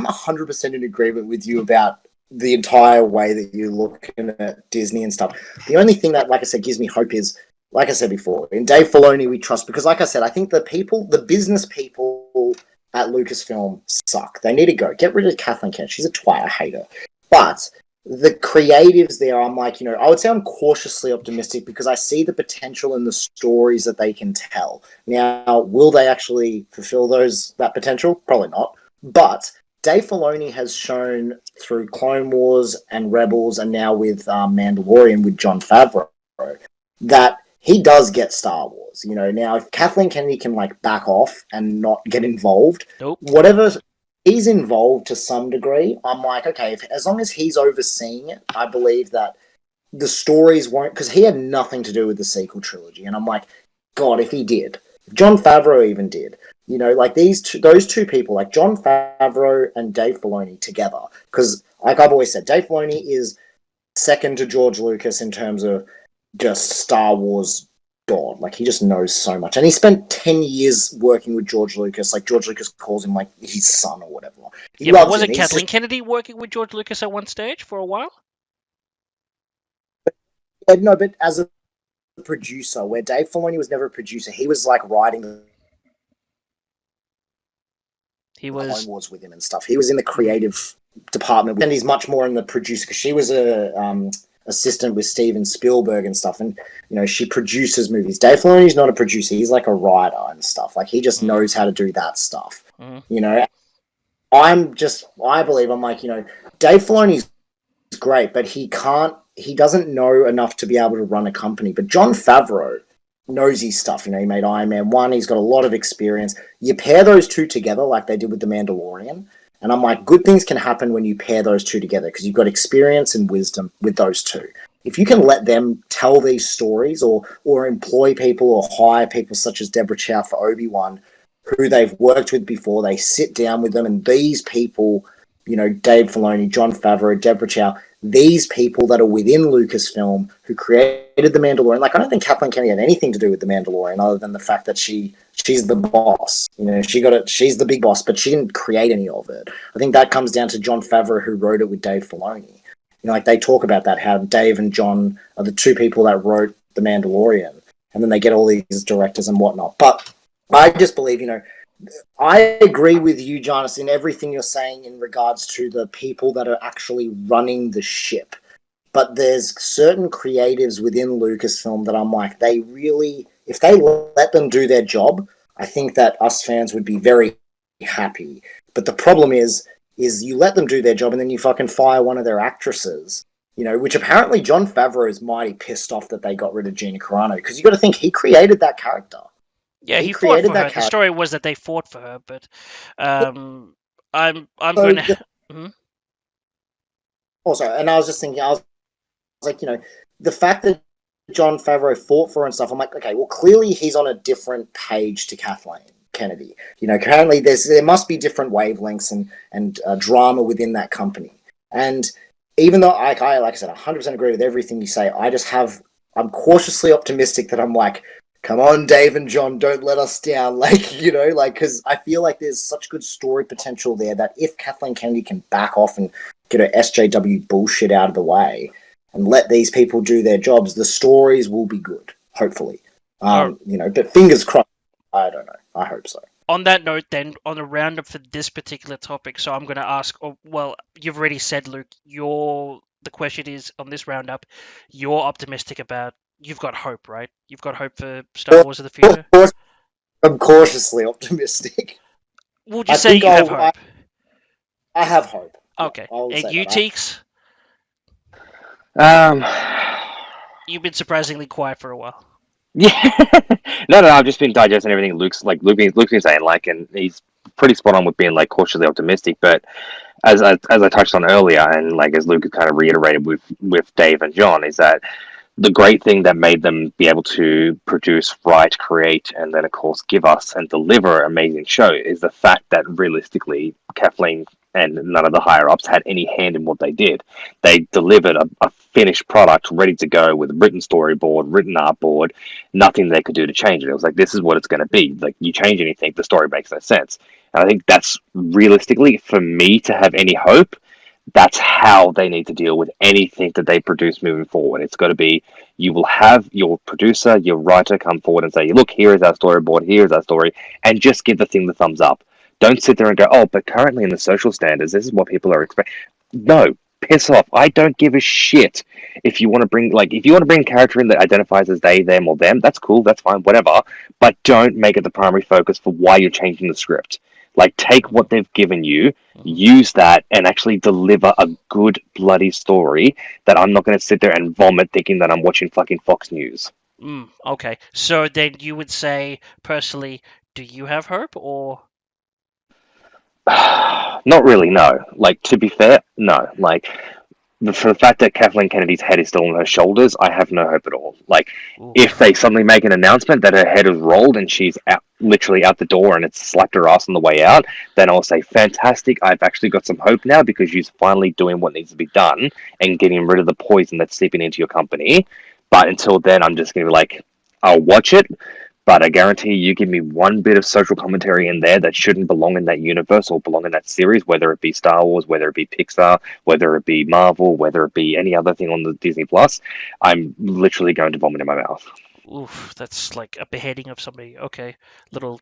100% in agreement with you about the entire way that you're looking at Disney and stuff. The only thing that, like I said, gives me hope is, like I said before, in Dave Filoni we trust, because like I said, I think the business people at Lucasfilm suck. They need to go. Get rid of Kathleen Kennedy. She's a twat. I hate her. But the creatives there, I'm like, I would say I'm cautiously optimistic, because I see the potential in the stories that they can tell. Now, will they actually fulfill that potential? Probably not. But Dave Filoni has shown through Clone Wars and Rebels, and now with Mandalorian with Jon Favreau, that he does get Star Wars. Now if Kathleen Kennedy can back off and not get involved, Nope. whatever he's involved to some degree, I'm like, okay, as long as he's overseeing it, I believe that the stories won't, because he had nothing to do with the sequel trilogy, and I'm like, God, if he did, if Jon Favreau even did, those two people, like Jon Favreau and Dave Filoni together, because like I've always said, Dave Filoni is second to George Lucas in terms of just Star Wars god. Like, he just knows so much, and he spent 10 years working with George Lucas. Like, George Lucas calls him his son or whatever. He loves wasn't him. Kathleen Kennedy working with George Lucas at one stage for a while? No, but as a producer, where Dave Filoni was never a producer, he was writing the Clone Wars with him and stuff. He was in the creative department, and he's much more in the producer, because she was a assistant with Steven Spielberg and stuff, and she produces movies. Dave Filoni's not a producer; he's like a writer and stuff. Like, he just knows how to do that stuff. I believe Dave Filoni's great, but he doesn't know enough to be able to run a company. But Jon Favreau knows his stuff. He made Iron Man 1. He's got a lot of experience. You pair those two together like they did with The Mandalorian, and I'm like, good things can happen when you pair those two together, because you've got experience and wisdom with those two. If you can let them tell these stories, or employ people or hire people such as Deborah Chow for Obi-Wan, who they've worked with before, they sit down with them, and these people, Dave Filoni, Jon Favreau, Deborah Chow, these people that are within Lucasfilm who created The Mandalorian. I don't think Kathleen Kennedy had anything to do with The Mandalorian other than the fact that she's the boss. She's the big boss, but she didn't create any of it. I think that comes down to Jon Favreau, who wrote it with Dave Filoni. They talk about that, how Dave and John are the two people that wrote The Mandalorian, and then they get all these directors and whatnot. But I just believe, I agree with you, Jonas, in everything you're saying in regards to the people that are actually running the ship. But there's certain creatives within Lucasfilm that I'm like, if they let them do their job, I think that us fans would be very happy. But the problem is you let them do their job and then you fucking fire one of their actresses, which apparently Jon Favreau is mighty pissed off that they got rid of Gina Carano, because you got to think, he created that character. Yeah, he fought for her. The story was that they fought for her, but I'm going to. Also, and I was just thinking, I was like, the fact that Jon Favreau fought for her and stuff, I'm like, okay, well, clearly he's on a different page to Kathleen Kennedy. Currently there must be different wavelengths and drama within that company. And even though like I said, 100% agree with everything you say, I'm cautiously optimistic that I'm like, come on, Dave and John, don't let us down. Because I feel like there's such good story potential there that if Kathleen Kennedy can back off and get her SJW bullshit out of the way and let these people do their jobs, the stories will be good, hopefully. But fingers crossed. I don't know. I hope so. On that note, then, on a roundup for this particular topic, so I'm going to ask, well, you've already said, Luke, the question is, on this roundup, you're optimistic about, you've got hope, right? You've got hope for Star Wars of the future? I'm cautiously optimistic. Would you say you have hope? I have hope. Okay. And you, Teeks? You've been surprisingly quiet for a while. Yeah. No, I've just been digesting everything Luke's been saying, and he's pretty spot on with being cautiously optimistic. But as I touched on earlier, and as Luke kind of reiterated with Dave and John, is that the great thing that made them be able to produce, write, create, and then of course give us and deliver an amazing show is the fact that realistically Kathleen and none of the higher ups had any hand in what they did. They delivered a finished product ready to go with a written storyboard, written artboard, nothing they could do to change it. It was this is what it's going to be. You change anything, the story makes no sense. And I think that's realistically, for me to have any hope, that's how they need to deal with anything that they produce moving forward. It's got to be, you will have your producer, your writer come forward and say, look, here is our storyboard, here is our story, and just give the thing the thumbs up. Don't sit there and go, oh, but currently in the social standards, this is what people are expecting. No, piss off. I don't give a shit. If you want to bring a character in that identifies as they, them, or them, that's cool, that's fine, whatever. But don't make it the primary focus for why you're changing the script. Like, take what they've given you, use that, and actually deliver a good bloody story that I'm not going to sit there and vomit thinking that I'm watching fucking Fox News. Okay. So then you would say, personally, do you have hope, or? Not really, no. Like, to be fair, no. Like, for the fact that Kathleen Kennedy's head is still on her shoulders, I have no hope at all. Like, if they suddenly make an announcement that her head is rolled and she's out, literally out the door, and it's slapped her ass on the way out, then I'll say, fantastic, I've actually got some hope now because she's finally doing what needs to be done and getting rid of the poison that's seeping into your company. But until then, I'm just going to be like, I'll watch it, but I guarantee you give me one bit of social commentary in there that shouldn't belong in that universe or belong in that series, whether it be Star Wars, whether it be Pixar, whether it be Marvel, whether it be any other thing on the Disney Plus, I'm literally going to vomit in my mouth. Oof, that's like a beheading of somebody. Okay, little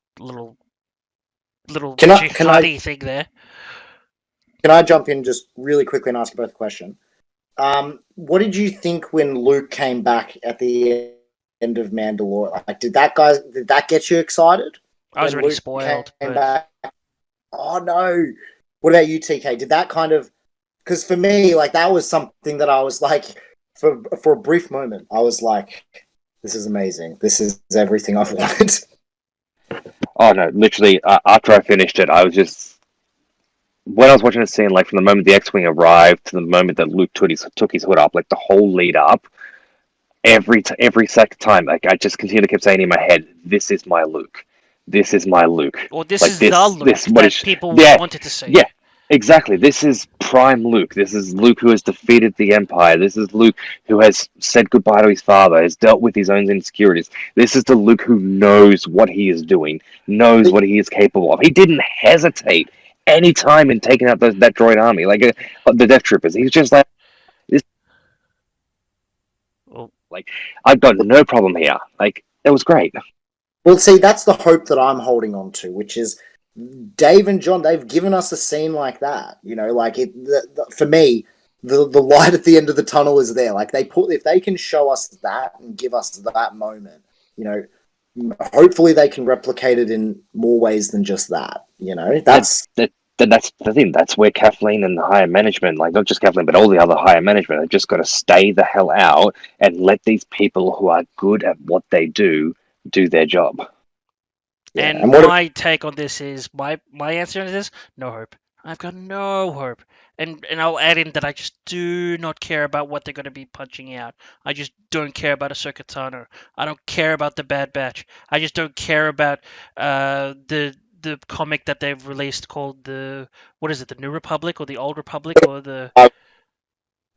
Can I jihadi thing there. can I jump in just really quickly and ask you both a question? What did you think when Luke came back at the end of Mandalore? Like, did that get you excited? I was When already Luke spoiled, came but back? Oh no! What about you, TK? Did that kind of? Because for me, like that was something that I was like, for a brief moment, I was like, this is amazing. This is everything I've wanted. Oh no, literally, after I finished it, I was just. When I was watching the scene, like from the moment the X-Wing arrived to the moment that Luke took his hood up, like the whole lead up, every second time, like I just continually kept saying in my head, "This is my Luke. This is my Luke." well, this Like is the Luke this what that is people yeah, wanted to see. yeah, exactly. This is prime Luke. This is Luke who has defeated the Empire. This is Luke who has said goodbye to his father, has dealt with his own insecurities. This is the Luke who knows what he is doing, knows what he is capable of. He didn't hesitate any time in taking out that droid army, like the Death Troopers. He's just like, this. Well, Like, I've got no problem here. Like, it was great. Well, see, that's the hope that I'm holding on to, which is Dave and John. They've given us a scene like that. You know, like for me, the light at the end of the tunnel is there. Like if they can show us that and give us that moment, you know, hopefully they can replicate it in more ways than just that. You know, that's That's the thing. That's where Kathleen and the higher management, like not just Kathleen, but all the other higher management, have just got to stay the hell out and let these people who are good at what they do their job. yeah. and And what my take on this is my answer to this: no hope. I've got no hope, and I'll add in that I just do not care about what they're going to be punching out. I just don't care about Ahsoka Tano. I don't care about the Bad Batch. I just don't care about the comic that they've released called the what is it, the New Republic or the Old Republic or the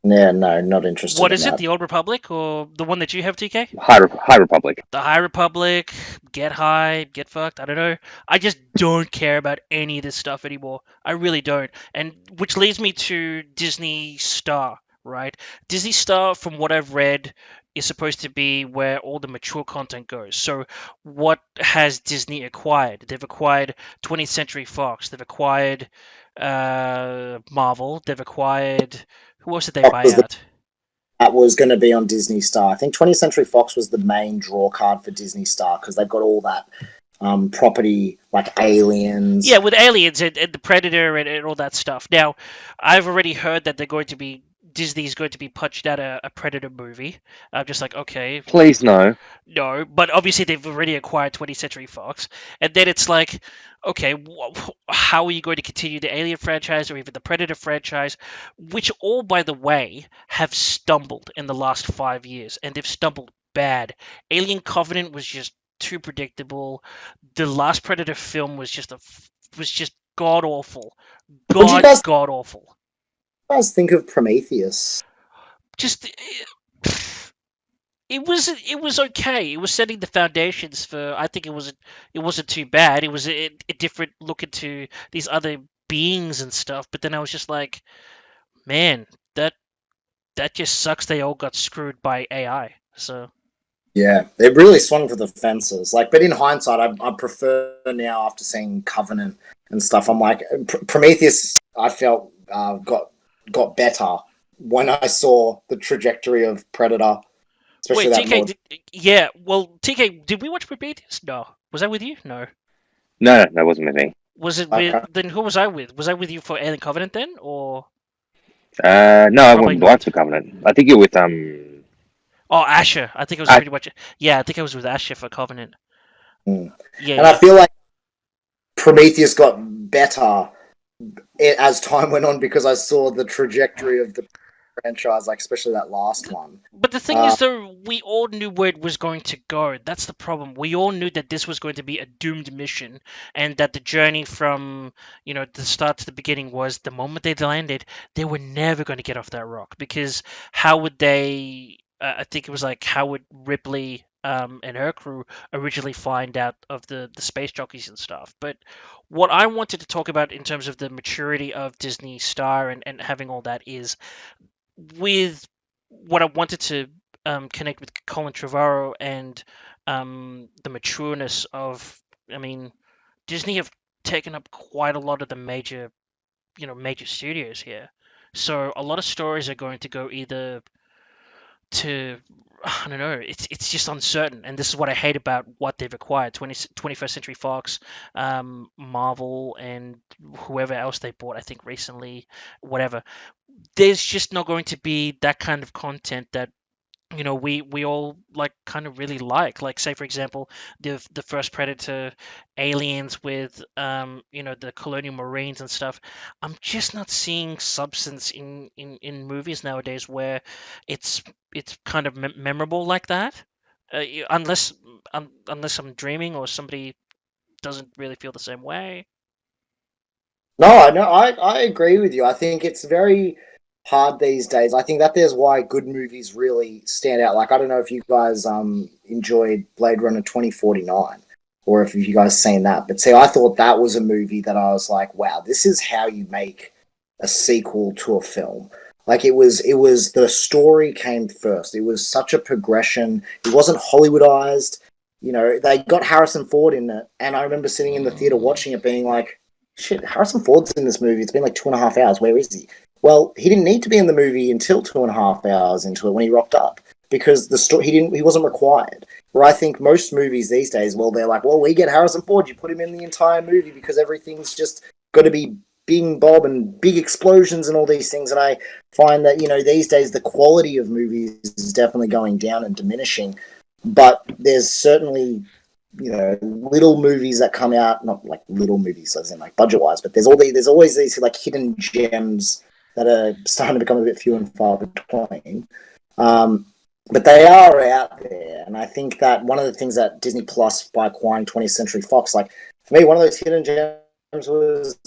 yeah, no, not interested what in is it, that. the Old Republic or the one that you have, TK? High Republic. The High Republic, get high, get fucked. I don't know. I just don't care about any of this stuff anymore. I really don't. And which leads me to Disney Star, right? Disney Star, from what I've read, is supposed to be where all the mature content goes. So, what has Disney acquired? They've acquired 20th Century Fox. They've acquired Marvel. They've acquired. Who else did they buy out? That was going to be on Disney Star. I think 20th Century Fox was the main draw card for Disney Star because they've got all that property like Aliens. Yeah, with Aliens and the Predator and all that stuff. Now, I've already heard that Disney's going to be punching out a Predator movie. I'm just like, okay, Please no. no, but obviously they've already acquired 20th Century Fox, and then it's like, okay, how are you going to continue the Alien franchise or even the Predator franchise, which all, by the way, have stumbled in the last 5 years, and they've stumbled bad. Alien Covenant was just too predictable. The last Predator film was just god awful, What do you guys awful. think of Prometheus? Just it was okay. It was setting the foundations for. I think it wasn't too bad. It was a different look into these other beings and stuff. But then I was just like, man, that just sucks. They all got screwed by AI. So Yeah, it really swung for the fences. Like, but in hindsight, I prefer now after seeing Covenant and stuff. I'm like Prometheus. I felt got better when I saw the trajectory of Predator, especially wait, that TK, mod. yeah. Well, TK, did we watch Prometheus? No. Was that with you? No. No, that wasn't with me. Was it Like, with then? Who was I with? Was I with you for Alien Covenant then, or No, I probably went once not? for Covenant. I think you're with Oh, Asher. I think it was I, pretty much. Yeah, I think I was with Asher for Covenant. mm. Yeah, And I yeah. feel like Prometheus got better as time went on because I saw the trajectory of the franchise, like especially that last one. But the thing Uh, is, though, we all knew where it was going to go. That's the problem. We all knew that this was going to be a doomed mission, and that the journey from, the start to the beginning was the moment they landed, they were never going to get off that rock. Because how would they? I think it was like how would Ripley and her crew originally find out of the space jockeys and stuff. But what I wanted to talk about in terms of the maturity of Disney Star and having all that is with what I wanted to connect with Colin Trevorrow and the matureness of, I mean, Disney have taken up quite a lot of the major studios here. So a lot of stories are going to go either to, I don't know, it's just uncertain, and this is what I hate about what they've acquired: 21st Century Fox, Marvel, and whoever else they bought. I think recently, whatever. There's just not going to be that kind of content that we all like kind of really like say for example the first Predator, Aliens with the colonial marines and stuff. I'm just not seeing substance in movies nowadays where it's it's kind of memorable like that, unless I'm dreaming or somebody doesn't really feel the same way. no, no, I agree with you. I think it's very hard these days. I think that there's why good movies really stand out. Like I don't know if you guys enjoyed Blade Runner 2049 or if you guys seen that. But see, I thought that was a movie that I was like, wow, this is how you make a sequel to a film. Like it was the story came first. It was such a progression. It wasn't Hollywoodized. They got Harrison Ford in it, and I remember sitting in the theater watching it, being like, shit, Harrison Ford's in this movie. It's been like 2.5 hours. Where is he? Well, he didn't need to be in the movie until 2.5 hours into it when he rocked up because the story he wasn't required. Where I think most movies these days, well, they're like, well, we get Harrison Ford, you put him in the entire movie because everything's just got to be bing bob and big explosions and all these things. And I find that these days the quality of movies is definitely going down and diminishing. But there's certainly little movies that come out, not like little movies as in like budget wise, but there's always these like hidden gems that are starting to become a bit few and far between. Um, but they are out there, and I think that one of the things that Disney Plus by acquiring 20th Century Fox, like for me, one of those hidden gems was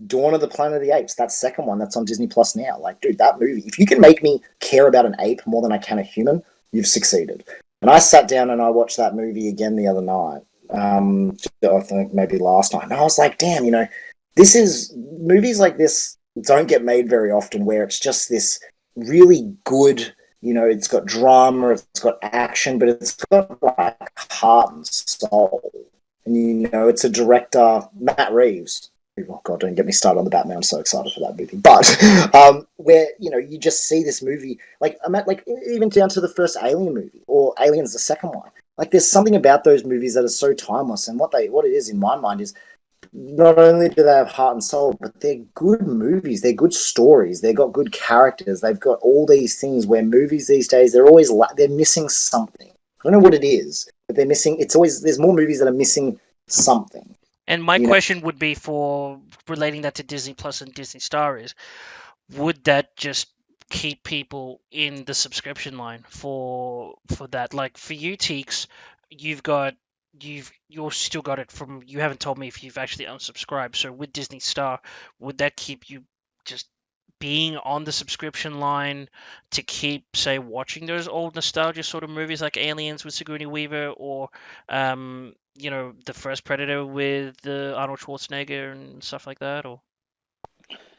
Dawn of the Planet of the Apes. That second one that's on Disney Plus now. Like, dude, that movie. If you can make me care about an ape more than I can a human, you've succeeded. And I sat down and I watched that movie again the other night. I think maybe last night. And I was like, damn, this is movies like this don't get made very often where it's just this really good, it's got drama, it's got action, but it's got like heart and soul. And it's a director, Matt Reeves. Oh god, don't get me started on the Batman. I'm so excited for that movie. But where you just see this movie, like I'm at, like even down to the first Alien movie or Aliens the second one. Like there's something about those movies that are so timeless, and what it is in my mind is not only do they have heart and soul, but they're good movies. They're good stories. They've got good characters. They've got all these things where movies these days they're always they're missing something. I don't know what it is, but they're missing. It's always there's more movies that are missing something. And my question would be for relating that to Disney Plus and Disney Star is, would that just keep people in the subscription line for that? Like for you, Teeks, you've still got it from, you haven't told me if you've actually unsubscribed. So with Disney Star, would that keep you just being on the subscription line to keep, say, watching those old nostalgia sort of movies like Aliens with Sigourney Weaver, or the first Predator with Arnold Schwarzenegger and stuff like that? Or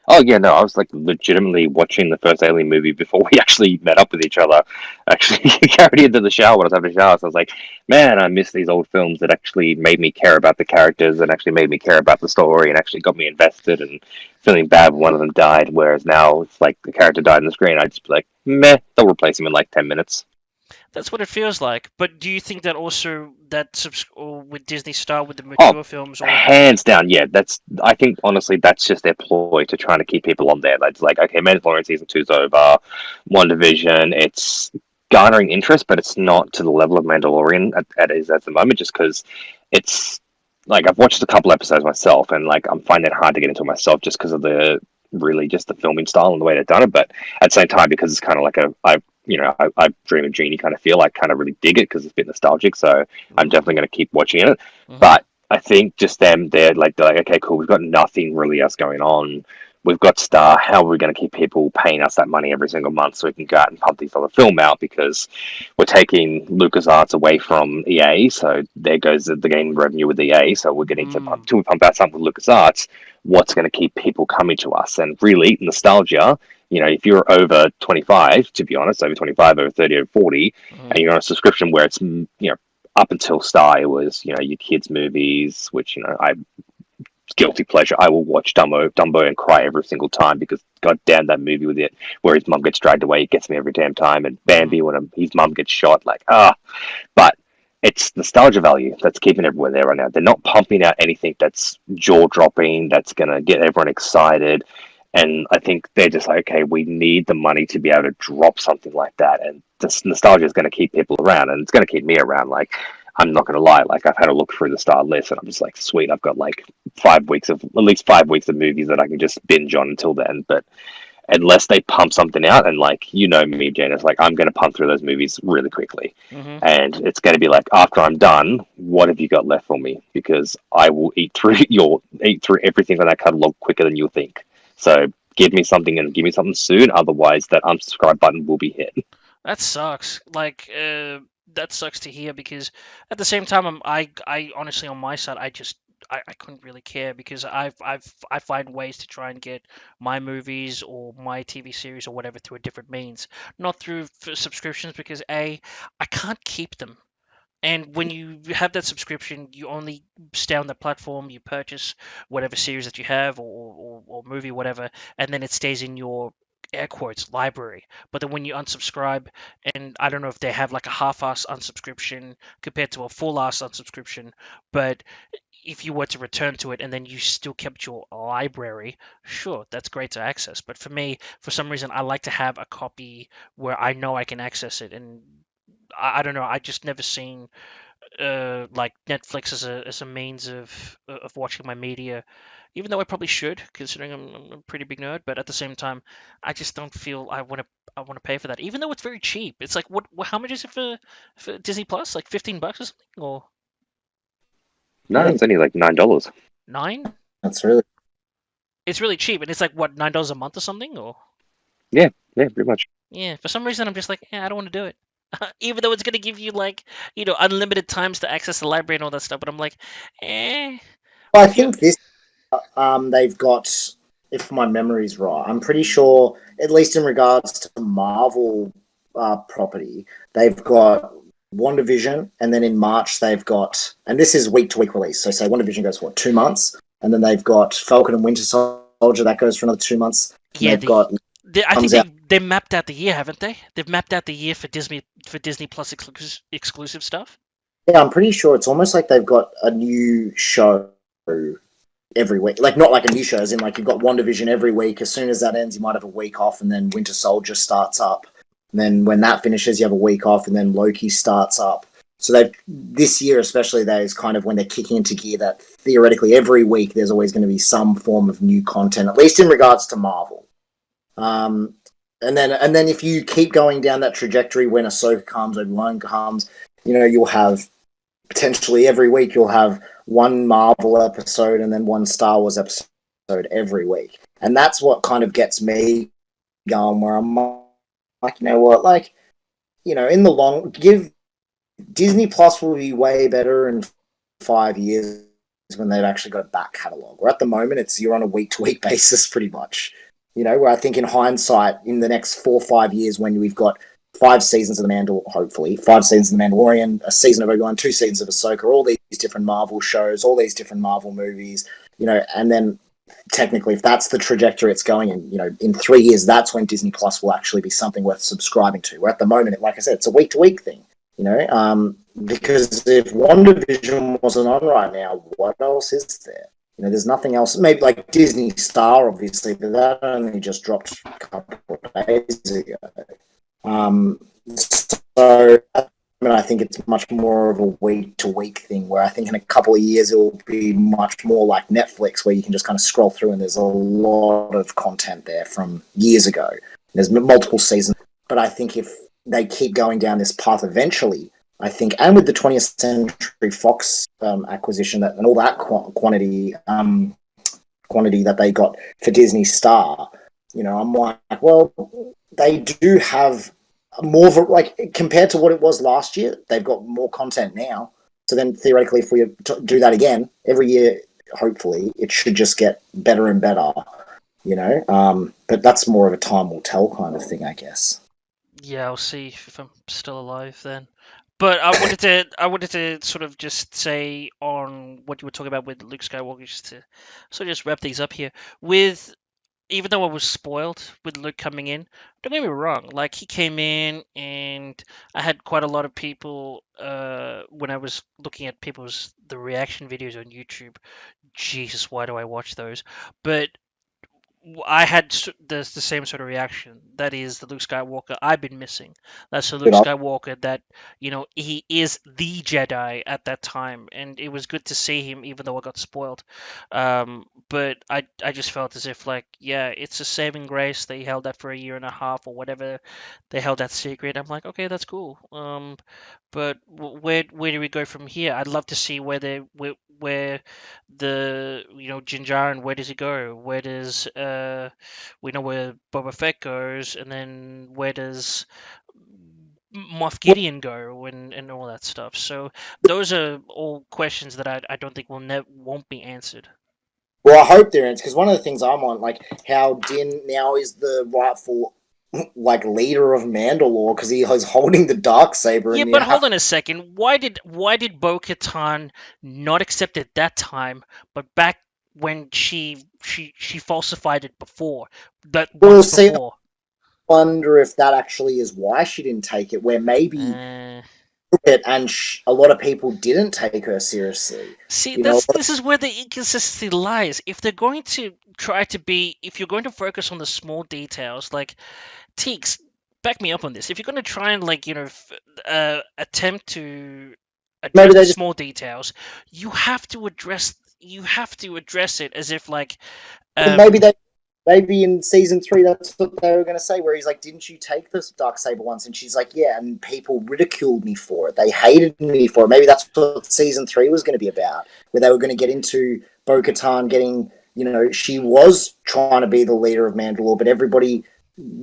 Oh yeah, no, I was like legitimately watching the first Alien movie before we actually met up with each other. Actually, carried into the shower when I was having a shower. So I was like, man, I miss these old films that actually made me care about the characters and actually made me care about the story and actually got me invested and feeling bad when one of them died. Whereas now it's like the character died on the screen, I'd just be like, meh, they'll replace him in like 10 minutes. That's what it feels like. But do you think that also or with Disney Star with the mature films, or hands down, yeah. I think honestly that's just their ploy to try to keep people on there. That's like, okay, Mandalorian season 2's over, WandaVision, it's garnering interest, but it's not to the level of Mandalorian at is at the moment, just because it's like I've watched a couple episodes myself, and like I'm finding it hard to get into myself just because of the really just the filming style and the way they've done it. But at the same time, because it's kind of like I Dream of Genie kind of feel like kind of really dig it because it's a bit nostalgic. So I'm definitely going to keep watching it. But I think just they're like, okay, cool, we've got nothing really else going on. We've got Star. How are we going to keep people paying us that money every single month so we can go out and pump these other film out? Because we're taking LucasArts away from EA, so there goes the game revenue with EA. So we're getting to pump out something with LucasArts. What's going to keep people coming to us? And really, nostalgia. If you're over 25, to be honest, over 25, over 30, over 40, and you're on a subscription where it's up until Star, it was your kids' movies, which I guilty pleasure. I will watch Dumbo and cry every single time because god damn that movie with it where his mum gets dragged away, it gets me every damn time. And Bambi when his mum gets shot, like but it's nostalgia value that's keeping everyone there right now. They're not pumping out anything that's jaw dropping, that's gonna get everyone excited. And I think they're just like, okay, we need the money to be able to drop something like that. And this nostalgia is going to keep people around, and it's going to keep me around. Like, I'm not going to lie. Like, I've had a look through the Star list, and I'm just like, sweet, I've got like at least 5 weeks of movies that I can just binge on until then. But unless they pump something out, and like, me, Janice, like, I'm going to pump through those movies really quickly. And it's going to be like, after I'm done, what have you got left for me? Because I will eat through everything on that catalog quicker than you'll think. So give me something and give me something soon. Otherwise, that unsubscribe button will be hit. That sucks. Like, that sucks to hear because at the same time, I honestly on my side, I couldn't really care because I find ways to try and get my movies or my TV series or whatever through a different means, not through subscriptions because I can't keep them. And when you have that subscription, you only stay on the platform, you purchase whatever series that you have or movie, whatever, and then it stays in your air quotes library. But then when you unsubscribe, and I don't know if they have like a half-ass unsubscription compared to a full-ass unsubscription, but if you were to return to it and then you still kept your library, sure, that's great to access. But for me, for some reason, I like to have a copy where I know I can access it. And I don't know, I just never seen like Netflix as a means of watching my media, even though I probably should, considering I'm a pretty big nerd. But at the same time, I just don't feel I want to pay for that, even though it's very cheap. It's like how much is it for Disney Plus? Like $15 or something, or No, it's only like $9. $9? That's really. It's really cheap, and it's like what, $9 a month or something, or Yeah, pretty much. yeah. For some reason, I'm just like, yeah, I don't want to do it. Even though it's gonna give you like unlimited times to access the library and all that stuff, but I'm like, eh. Well, I think this they've got, if my memory's right, I'm pretty sure, at least in regards to Marvel property, they've got WandaVision, and then in March they've got, and this is week to week release. So say WandaVision goes for what, 2 months, and then they've got Falcon and Winter Soldier that goes for another 2 months. Yeah, they've got. I think they mapped out the year, haven't they? They've mapped out the year for Disney Plus exclusive stuff. Yeah, I'm pretty sure it's almost like they've got a new show every week. Like, not like a new show, as in like you've got WandaVision every week. As soon as that ends, you might have a week off, and then Winter Soldier starts up. And then when that finishes, you have a week off, and then Loki starts up. So this year especially, that is kind of when they're kicking into gear that theoretically every week there's always going to be some form of new content, at least in regards to Marvel. And then if you keep going down that trajectory, when Ahsoka comes, Obi Wan comes, you'll have potentially every week you'll have one Marvel episode and then one Star Wars episode every week, and that's what kind of gets me going. Where I'm like, you know what, like, in the long, Disney Plus will be way better in 5 years when they've actually got a back catalogue. Where at the moment you're on a week to week basis pretty much. Where I think in hindsight, in the next 4 or 5 years, when we've got 5 seasons of hopefully 5 seasons of The Mandalorian, a season of Obi-Wan, 2 seasons of Ahsoka, all these different Marvel shows, all these different Marvel movies, and then technically, if that's the trajectory it's going in, in 3 years, that's when Disney Plus will actually be something worth subscribing to. Where at the moment, like I said, it's a week-to-week thing. Because if WandaVision wasn't on right now, what else is there? There's nothing else. Maybe like Disney Star, obviously, but that only just dropped a couple of days ago. So I think it's much more of a week-to-week thing, where I think in a couple of years it will be much more like Netflix, where you can just kind of scroll through and there's a lot of content there from years ago. There's multiple seasons. But I think if they keep going down this path eventually, I think, and with the 20th Century Fox acquisition and all that quantity that they got for Disney Star, I'm like, well, they do have more of a, compared to what it was last year, they've got more content now. So then theoretically, if we do that again every year, hopefully it should just get better and better, but that's more of a time will tell kind of thing, I guess. Yeah, I'll see if I'm still alive then. But I wanted to sort of just say on what you were talking about with Luke Skywalker, just to sort of just wrap things up here. Even though I was spoiled with Luke coming in, don't get me wrong, like he came in and I had quite a lot of people when I was looking at the reaction videos on YouTube. Jesus, why do I watch those? But I had the same sort of reaction. That is the Luke Skywalker I've been missing. That's the Luke Skywalker that, he is the Jedi at that time. And it was good to see him, even though I got spoiled. But I just felt as if, it's a saving grace. They held that for a year and a half or whatever. They held that secret. I'm like, okay, that's cool. But where do we go from here? I'd love to see where the Din Djarin, where does he go? Where does we know where Boba Fett goes, and then where does Moff Gideon go, and all that stuff. So those are all questions that I don't think won't be answered. Well, I hope they're answered, because one of the things I'm on, how Din now is the rightful leader of Mandalore, because he was holding the Darksaber. Yeah, but hold on a second. Why did Bo-Katan not accept it that time, but back when she falsified it before? Before. I wonder if that actually is why she didn't take it, where maybe it and a lot of people didn't take her seriously. See, this is where the inconsistency lies. If they're going to if you're going to focus on the small details, like Teeks, back me up on this. If you're going to try and attempt to address the small details, you have to address it as if maybe in season 3 that's what they were going to say, where he's like, didn't you take this Darksaber once? And she's like, yeah, and people ridiculed me for it. They hated me for it. Maybe that's what season 3 was going to be about, where they were going to get into Bo-Katan getting, she was trying to be the leader of Mandalore, but everybody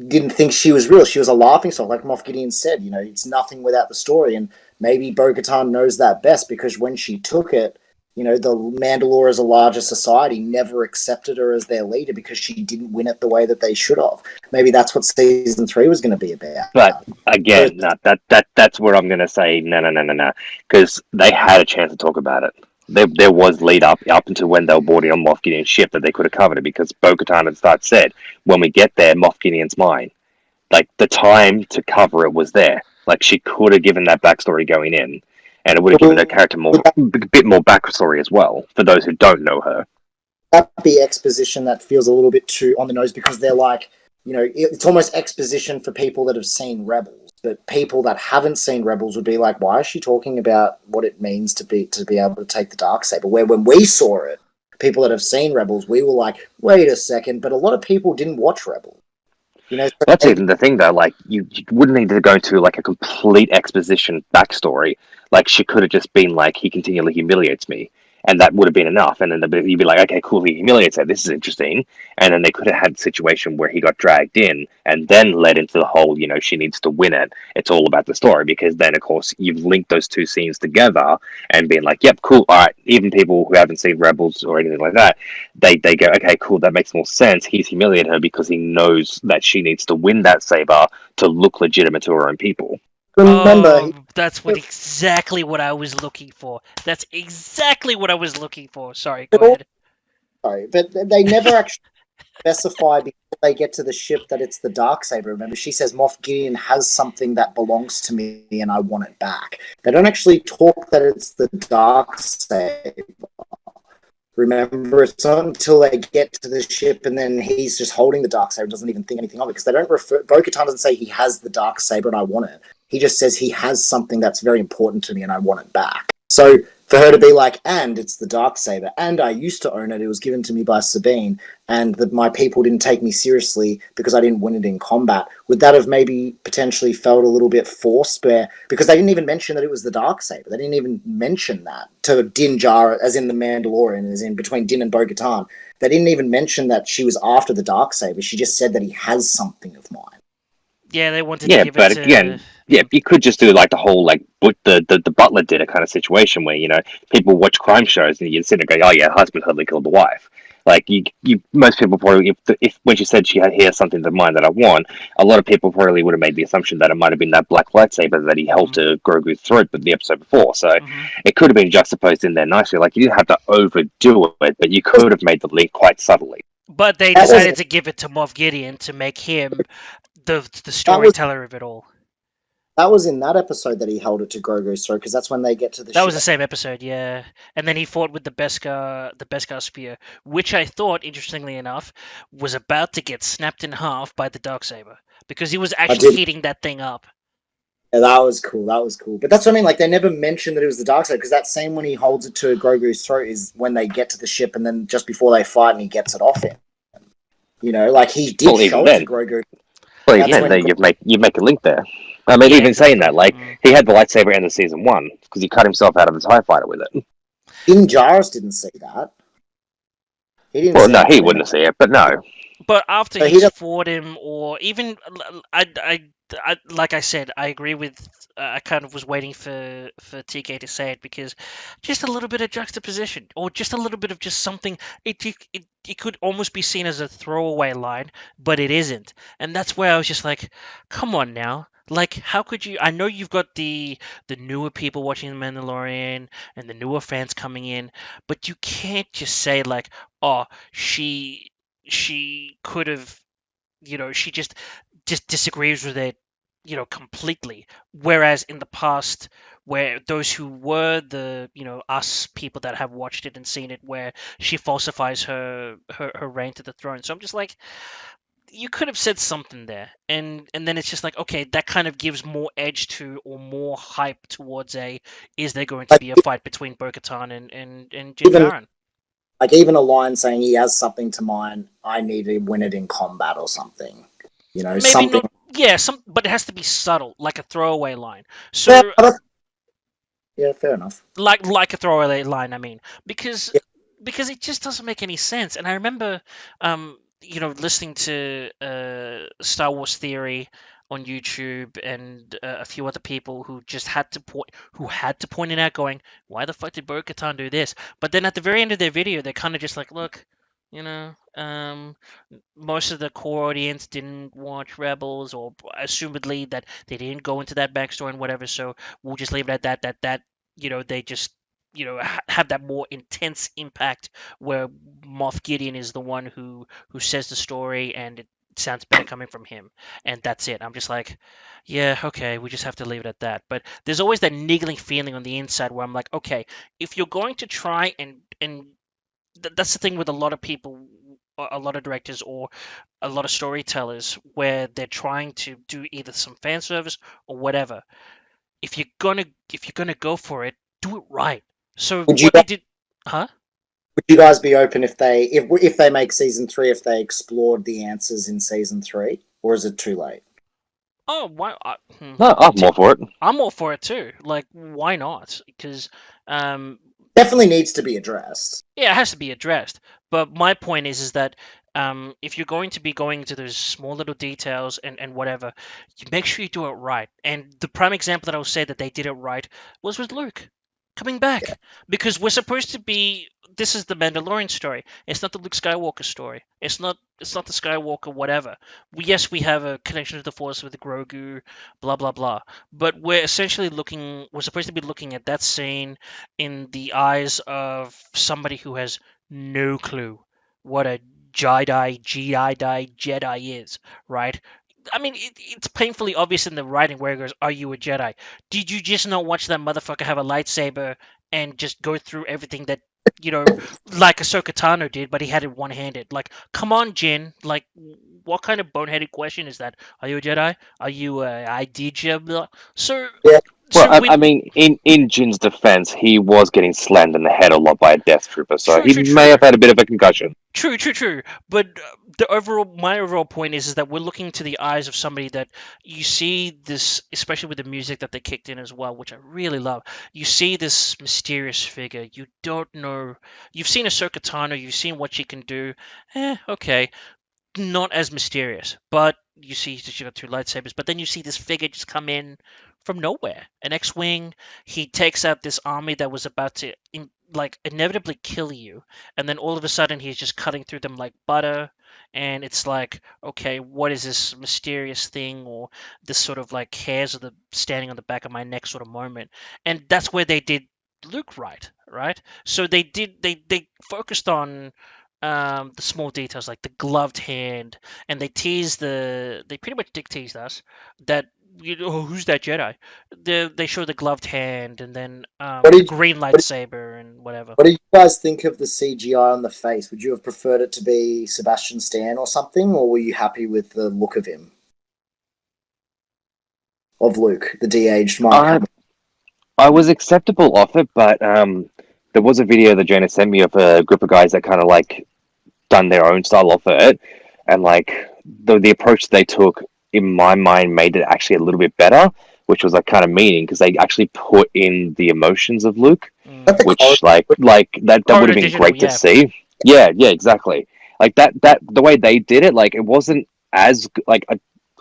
didn't think she was real. She was a laughing stock, like Moff Gideon said. It's nothing without the story, and maybe Bo-Katan knows that best, because when she took it, the Mandalore as a larger society never accepted her as their leader because she didn't win it the way that they should have. Maybe that's what season 3 was going to be about. But again, that's where I'm going to say no, because they had a chance to talk about it. There was lead up until when they were boarding on Moff Gideon's ship that they could have covered it, because Bo-Katan at the start said, when we get there, Moff Gideon's mine. The time to cover it was there. She could have given that backstory going in, and it would have given her character a bit more backstory as well, for those who don't know her. That'd be exposition that feels a little bit too on the nose, because they're it's almost exposition for people that have seen Rebels. But people that haven't seen Rebels would be like, why is she talking about what it means to be able to take the Darksaber? Where when we saw it, people that have seen Rebels, we were like, wait a second, but a lot of people didn't watch Rebels. That's even the thing, though. You wouldn't need to go to a complete exposition backstory. She could have just been he continually humiliates me, and that would have been enough. And then you'd be like, okay, cool, he humiliates her. This is interesting. And then they could have had a situation where he got dragged in, and then led into the whole, she needs to win it. It's all about the story, because then, of course, you've linked those two scenes together and been like, yep, cool, all right. Even people who haven't seen Rebels or anything like that, they go, okay, cool, that makes more sense. He's humiliated her because he knows that she needs to win that saber to look legitimate to her own people. Remember, that's exactly what I was looking for. That's exactly what I was looking for. Sorry, go ahead. but they never actually specify before they get to the ship that it's the Darksaber. Remember, she says Moff Gideon has something that belongs to me and I want it back. They don't actually talk that it's the Darksaber. Remember, it's not until they get to the ship and then he's just holding the Darksaber, doesn't even think anything of it, because they don't refer. Bo-Katan doesn't say he has the Darksaber and I want it. He just says he has something that's very important to me and I want it back. So for her to be like, and it's the Darksaber, and I used to own it, it was given to me by Sabine, and my people didn't take me seriously because I didn't win it in combat, would that have maybe potentially felt a little bit forced? Because they didn't even mention that it was the Darksaber. They didn't even mention that to Din Djarin, as in the Mandalorian, as in between Din and Bo-Katan. They didn't even mention that she was after the Darksaber. She just said that he has something of mine. Yeah, they wanted to give but it to... again, you could just do like the whole like what the butler did a kind of situation where people watch crime shows and you sit and go, oh yeah, husband totally killed the wife. Like you most people probably if when she said he has something to mind that I want, a lot of people probably would have made the assumption that it might have been that black lightsaber that he held to Grogu's throat, but the episode before. So it could have been juxtaposed in there nicely. Like you didn't have to overdo it, but you could have made the link quite subtly. But they decided to give it to Moff Gideon to make him the storyteller of it all. That was in that episode that he held it to Grogu's throat, because that's when they get to the ship. That was the same episode, yeah. And then he fought with the Beskar spear, which I thought, interestingly enough, was about to get snapped in half by the Darksaber, because he was actually heating that thing up. Yeah, that was cool. But that's what I mean. Like, they never mentioned that it was the Darksaber, because that scene when he holds it to Grogu's throat is when they get to the ship, and then just before they fight, and he gets it off him. Like he did show it to Grogu. Well, even then, you make a link there. I mean, even saying that, like, he had the lightsaber end of season 1 because he cut himself out of the TIE fighter with it. Din Djarin didn't see that. He didn't. Well, no, he wouldn't see it, but no. But after he's fought him, or even I like I said, I agree with. I kind of was waiting for TK to say it, because just a little bit of juxtaposition, or just a little bit of just something. It could almost be seen as a throwaway line, but it isn't, and that's where I was just like, come on now. Like, how could you? I know you've got the newer people watching The Mandalorian and the newer fans coming in, but you can't just say like, oh, she could have, she just disagrees with it, completely. Whereas in the past, where those who were the, us people that have watched it and seen it, where she falsifies her reign to the throne. So I'm just like, you could have said something there, and then it's just like, okay, that kind of gives more edge to, or more hype towards is there going to be a fight between Bo-Katan and Din Djarin? Like, even a line saying he has something to mine, I need to win it in combat or something. Maybe something. But it has to be subtle, like a throwaway line. So yeah, fair enough. Like a throwaway line, I mean, because it just doesn't make any sense. And I remember, listening to Star Wars Theory on YouTube, and a few other people who just had to point it out, going, why the fuck did Bo-Katan do this? But then at the very end of their video, they're kind of just like, look, most of the core audience didn't watch Rebels, or assumedly that they didn't go into that backstory and whatever, so we'll just leave it at that they just have that more intense impact, where Moff Gideon is the one who says the story, and it sounds better coming from him, and that's it. I'm just like, yeah, okay, we just have to leave it at that. But there's always that niggling feeling on the inside where I'm like, okay, if you're going to try and that's the thing with a lot of people, a lot of directors, or a lot of storytellers, where they're trying to do either some fan service or whatever. If you're gonna go for it, do it right. So what they did, huh? Would you guys be open if they make season 3, if they explored the answers in season 3, or is it too late? Oh, why? No, I'm all for it. I'm all for it too. Like, why not? Because definitely needs to be addressed. Yeah, it has to be addressed. But my point is that if you're going to be going into those small little details and whatever, you make sure you do it right. And the prime example that I will say that they did it right was with Luke coming back. Yeah. Because we're supposed to be, this is the Mandalorian story. It's not the Luke Skywalker story. It's not the Skywalker whatever. Yes, we have a connection to the Force with the Grogu, blah, blah, blah. But we're supposed to be looking at that scene in the eyes of somebody who has no clue what a Jedi is, right? I mean, it's painfully obvious in the writing where it goes, "Are you a Jedi?" Did you just not watch that motherfucker have a lightsaber and just go through everything that you know, like Ahsoka Tano did, but he had it one-handed? Like, come on, Jin. Like, what kind of boneheaded question is that? Are you a Jedi? Are you a IDJ? So, Yeah. Well, so I when mean, in Jin's defense, he was getting slammed in the head a lot by a death trooper, so true, he true, may have true. had a bit of a concussion. True. But my overall point is that we're looking to the eyes of somebody that you see this, especially with the music that they kicked in as well, which I really love. You see this mysterious figure. You don't know. You've seen Ahsoka Tano. You've seen what she can do. Okay, not as mysterious, but you see that she got two lightsabers. But then you see this figure just come in from nowhere, an X-wing. He takes out this army that was about to like inevitably kill you, and then all of a sudden he's just cutting through them like butter. And it's like, okay, what is this mysterious thing, or this sort of like hairs of the standing on the back of my neck sort of moment? And that's where they did Luke right? So they focused on the small details like the gloved hand, and they pretty much dick teased us that who's that Jedi? They show the gloved hand and then What the did green what, lightsaber and whatever. what did you guys think of the CGI on the face? Would you have preferred it to be Sebastian Stan or something, or were you happy with the look of him, of Luke, the de-aged Mark I Hamill? I was acceptable of it, but there was a video that Jonah sent me of a group of guys that kind of like done their own style of it, and like the approach they took in my mind made it actually a little bit better, which was like kind of meaning because they actually put in the emotions of Luke, That's the which like that would Corridor have been digital, great to yeah. see. Yeah, exactly. Like that the way they did it, like it wasn't as like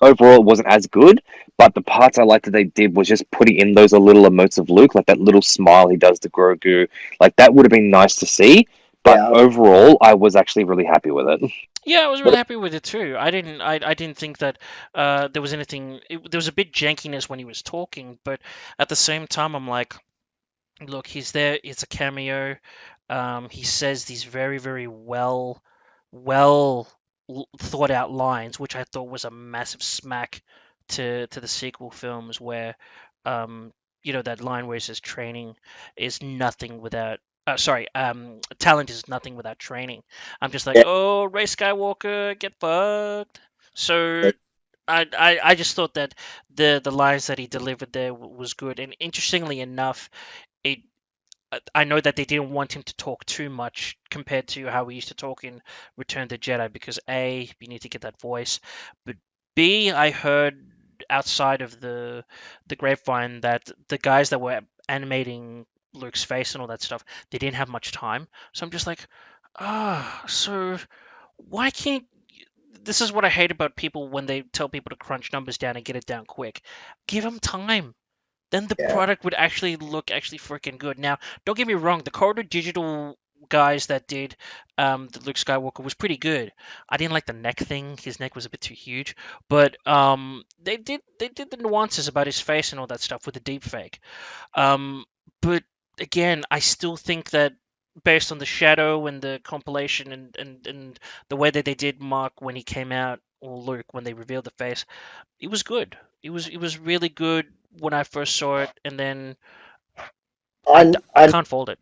overall it wasn't as good, but the parts I liked that they did was just putting in those little emotes of Luke, like that little smile he does to Grogu, like that would have been nice to see. But Yeah. overall, I was actually really happy with it. Yeah, I was really What, happy with it too. I didn't think that there was anything. There was a bit jankiness when he was talking, but at the same time, I'm like, look, he's there. It's a cameo. He says these very well thought out lines, which I thought was a massive smack to the sequel films, where that line where he says training is nothing without. Sorry, talent is nothing without training. I'm just like, yeah, oh, Ray Skywalker, get fucked. So I just thought that the lines that he delivered there was good, and interestingly enough, it I know that they didn't want him to talk too much compared to how we used to talk in Return of the Jedi because A, you need to get that voice, but B, I heard outside of the grapevine that the guys that were animating Luke's face and all that stuff, they didn't have much time. So I'm just like, so why can't this is what I hate about people when they tell people to crunch numbers down and get it down quick. Give them time, then the yeah. product would actually look actually freaking good. Now, don't get me wrong, the Corridor Digital guys that did the Luke Skywalker was pretty good. I didn't like the neck thing; his neck was a bit too huge. But they did the nuances about his face and all that stuff with the deep fake. Um, but again, I still think that based on the shadow and the compilation and the way that they did Mark when he came out, or Luke when they revealed the face, it was good. It was really good when I first saw it, and then I, I I can't fault it.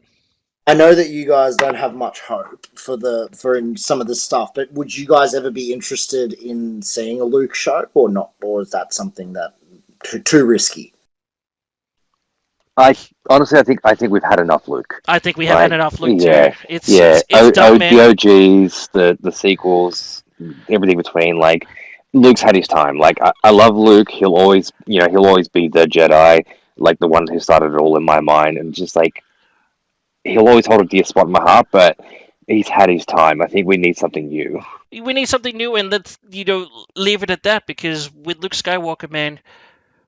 I know that you guys don't have much hope for in some of this stuff, but would you guys ever be interested in seeing a Luke show or not? Or is that something that too risky? I honestly, I think we've had enough, Luke. I think we have had Like, enough Luke too. yeah, It's yeah. it's it's done, The man. OGs, the sequels, everything between. Like, Luke's had his time. Like, I love Luke. He'll always be the Jedi, like the one who started it all in my mind, and just like he'll always hold a dear spot in my heart. But he's had his time. I think we need something new. We need something new, and let's leave it at that. Because with Luke Skywalker, man,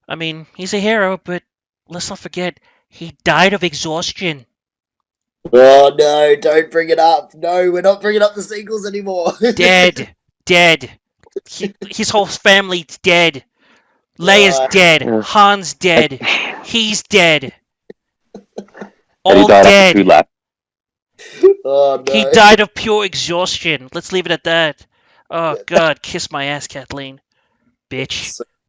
I mean he's a hero, but let's not forget he died of exhaustion. Oh no! Don't bring it up. No, we're not bringing up the sequels anymore. Dead, dead. His whole family's dead. Leia's uh, dead. Yeah. Han's dead. And He's dead. he All died after two dead. laps. Oh no. He died of pure exhaustion. Let's leave it at that. Oh Yeah, God, kiss my ass, Kathleen, bitch. so